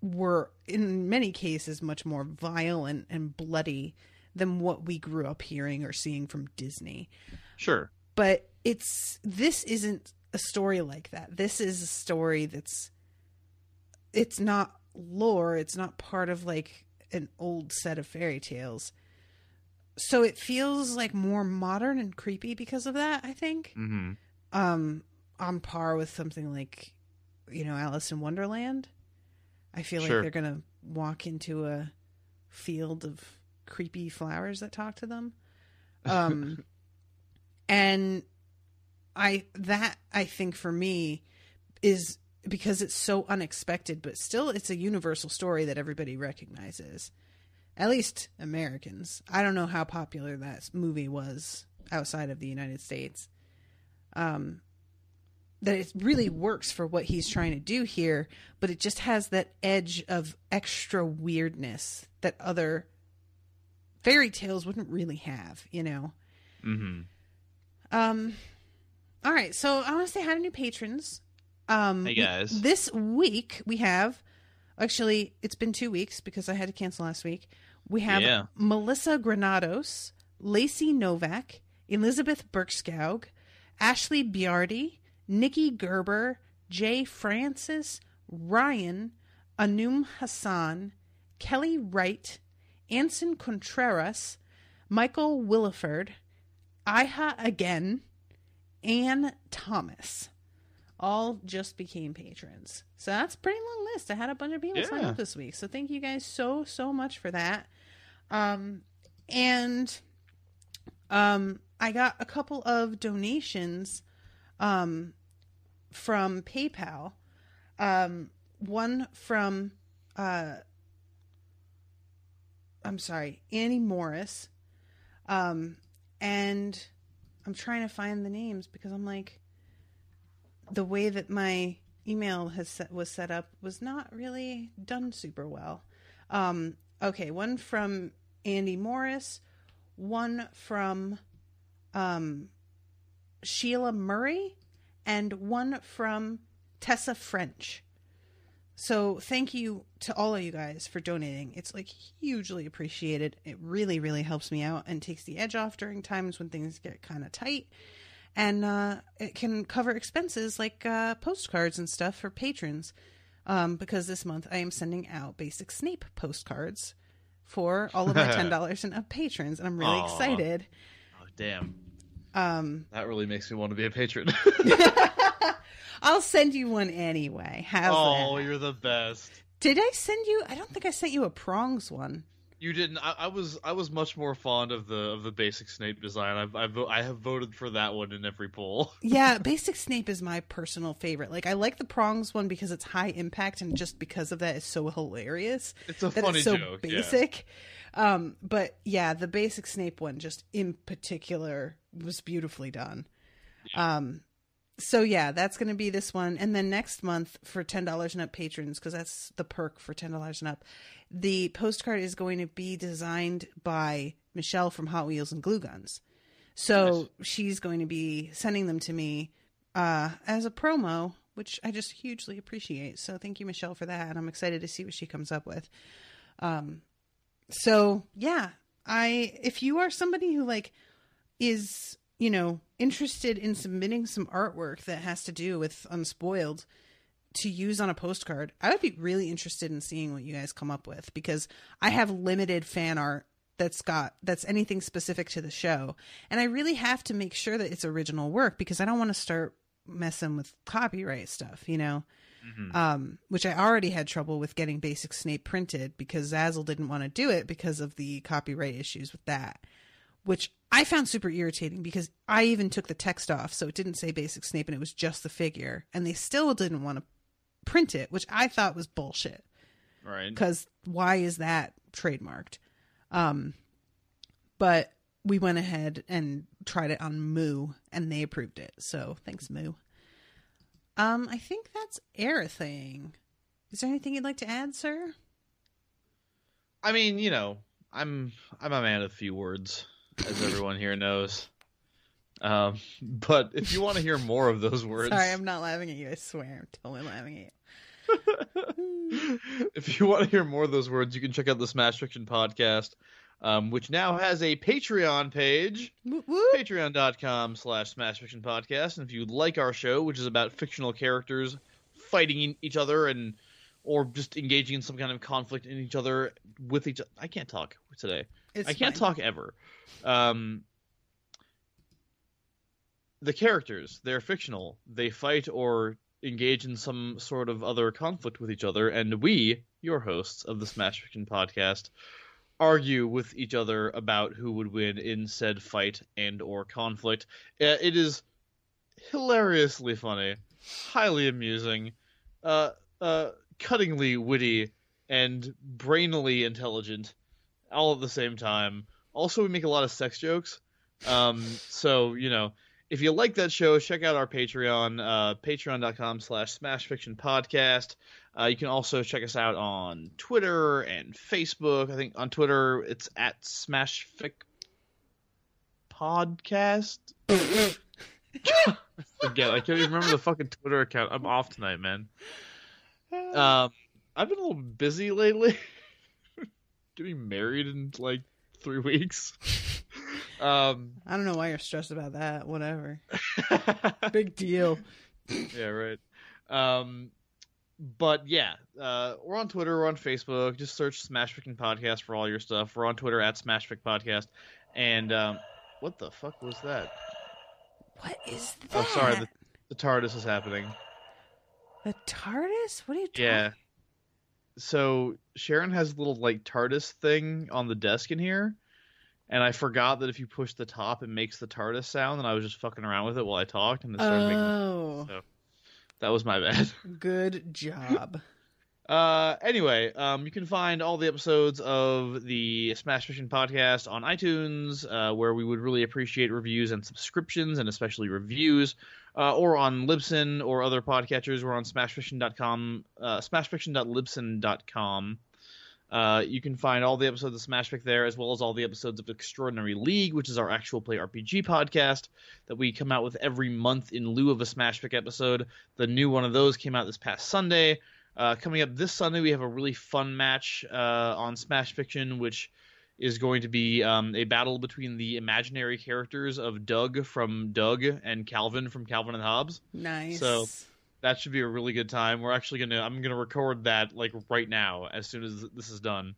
were in many cases much more violent and bloody than what we grew up hearing or seeing from Disney. Sure. But this isn't a story like that. This is a story it's not lore. It's not part of an old set of fairy tales. So it feels more modern and creepy because of that, I think. Mm-hmm. On par with something like, Alice in Wonderland. I feel like they're going to walk into a field of creepy flowers that talk to them. And I think for me is because it's so unexpected, but still it's a universal story that everybody recognizes. At least Americans. I don't know how popular that movie was outside of the United States. That it really works for what he's trying to do here, but it just has that edge of extra weirdness that other fairy tales wouldn't really have, you know? Mm-hmm. All right, so I want to say hi to new patrons. Hey, guys. This week we have, actually, it's been 2 weeks because I had to cancel last week. We have Melissa Granados, Lacey Novak, Elizabeth Berkskaug, Ashley Biardi, Nikki Gerber, Jay Francis, Ryan, Anum Hassan, Kelly Wright, Anson Contreras, Michael Williford, Iha again, Ann Thomas. All just became patrons. So that's a pretty long list. I had a bunch of people sign up this week. So thank you guys so much for that. I got a couple of donations from PayPal. One from Annie Morris. And I'm trying to find the names because I'm like, the way that my email was set up was not really done super well. Okay, one from Andy Morris, one from Sheila Murray, and one from Tessa French. So thank you to all of you guys for donating. It's like hugely appreciated. It really, really helps me out and takes the edge off during times when things get kind of tight. And it can cover expenses like postcards and stuff for patrons. Because this month I am sending out Basic Snape postcards for all of my $10 and up patrons. And I'm really excited. Oh, damn. That really makes me want to be a patron. I'll send you one anyway. How's that? You're the best. Did I send you? I don't think I sent you a prongs one. You didn't. I was much more fond of the basic Snape design. I have voted for that one in every poll. Yeah, basic Snape is my personal favorite. Like I like the prongs one because it's high impact and just because of that it's so hilarious. It's a funny joke. Basic. Yeah. But yeah, the basic Snape one just in particular was beautifully done. Yeah. So yeah, that's going to be this one. And then next month for $10 and up patrons, because that's the perk for $10 and up, the postcard is going to be designed by Michelle from Hot Wheels and Glue Guns. So she's going to be sending them to me as a promo, which I just hugely appreciate. So thank you, Michelle, for that. And I'm excited to see what she comes up with. So yeah, if you are somebody who like is, you know, interested in submitting some artwork that has to do with Unspoiled to use on a postcard, I would be really interested in seeing what you guys come up with, because I have limited fan art that's anything specific to the show. And I really have to make sure that it's original work because I don't want to start messing with copyright stuff, you know, which I already had trouble with getting Basic Snape printed because Zazzle didn't want to do it because of the copyright issues with that, which I found super irritating because I even took the text off. So it didn't say Basic Snape and it was just the figure, and they still didn't want to print it, which I thought was bullshit. Right. Because why is that trademarked? But we went ahead and tried it on Moo and they approved it. So thanks, Moo. I think that's everything. Is there anything you'd like to add, sir? I mean, you know, I'm a man of few words, as everyone here knows. But if you want to hear more of those words... Sorry, I'm not laughing at you. I swear. I'm totally laughing at you. If you want to hear more of those words, you can check out the Smash Fiction Podcast, which now has a Patreon page. Patreon.com/Smash Fiction Podcast. And if you like our show, which is about fictional characters fighting each other or just engaging in some kind of conflict in each other with each other. I can't talk today. I can't talk ever. The characters, they're fictional. They fight or engage in some sort of other conflict with each other, and we, your hosts of the Smash Fiction Podcast, argue with each other about who would win in said fight and or conflict. It is hilariously funny, highly amusing, cuttingly witty, and brainily intelligent, all at the same time. Also, we make a lot of sex jokes. So, you know, if you like that show, check out our Patreon, patreon.com/smashfictionpodcast. You can also check us out on Twitter and Facebook. I think on Twitter it's at smashficpodcast. Again, I can't even remember the fucking Twitter account. I'm off tonight, man. I've been a little busy lately. Getting married in like 3 weeks. I don't know why you're stressed about that. Whatever. Big deal. Yeah, right. But yeah, we're on Twitter, we're on Facebook. Just search Smash Fiction Podcast for all your stuff. We're on Twitter at Smash Fic Podcast. And what the fuck was that? What is that? Oh, sorry, the TARDIS is happening. The TARDIS? What are you talking? Yeah. So Sharon has a little like TARDIS thing on the desk in here, and I forgot that if you push the top, it makes the TARDIS sound, and I was just fucking around with it while I talked, and it started making. So that was my bad. Good job. Anyway, you can find all the episodes of the Smash Fiction Podcast on iTunes, where we would really appreciate reviews and subscriptions, and especially reviews, or on Libsyn or other podcatchers. We're on smashfiction.com, smashfiction.libsyn.com. You can find all the episodes of Smash Fic there, as well as all the episodes of Extraordinary League, which is our actual play RPG podcast that we come out with every month in lieu of a Smash Fic episode. The new one of those came out this past Sunday. Coming up this Sunday, we have a really fun match on Smash Fiction, which is going to be a battle between the imaginary characters of Doug from Doug and Calvin from Calvin and Hobbes. Nice. So that should be a really good time. I'm gonna record that like right now as soon as this is done.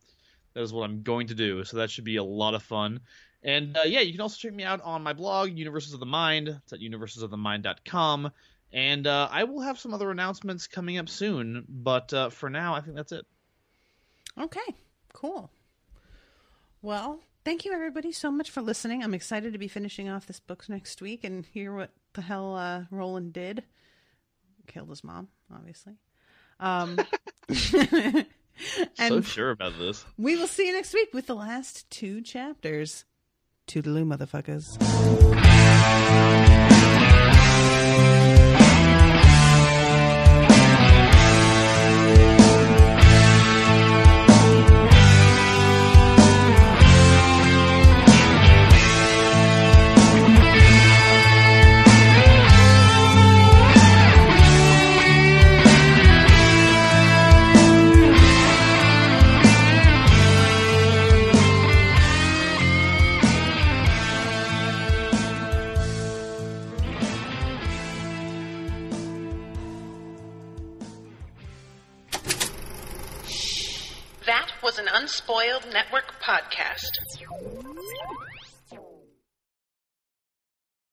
That is what I'm going to do. So that should be a lot of fun. And yeah, you can also check me out on my blog, Universes of the Mind. It's at universesofthemind.com. And I will have some other announcements coming up soon, but for now, I think that's it. Okay, cool. Well, thank you everybody so much for listening. I'm excited to be finishing off this book next week and hear what the hell Roland did. Killed his mom, obviously. So sure about this. We will see you next week with the last 2 chapters. Toodaloo, motherfuckers. That was an Unspoiled Network podcast.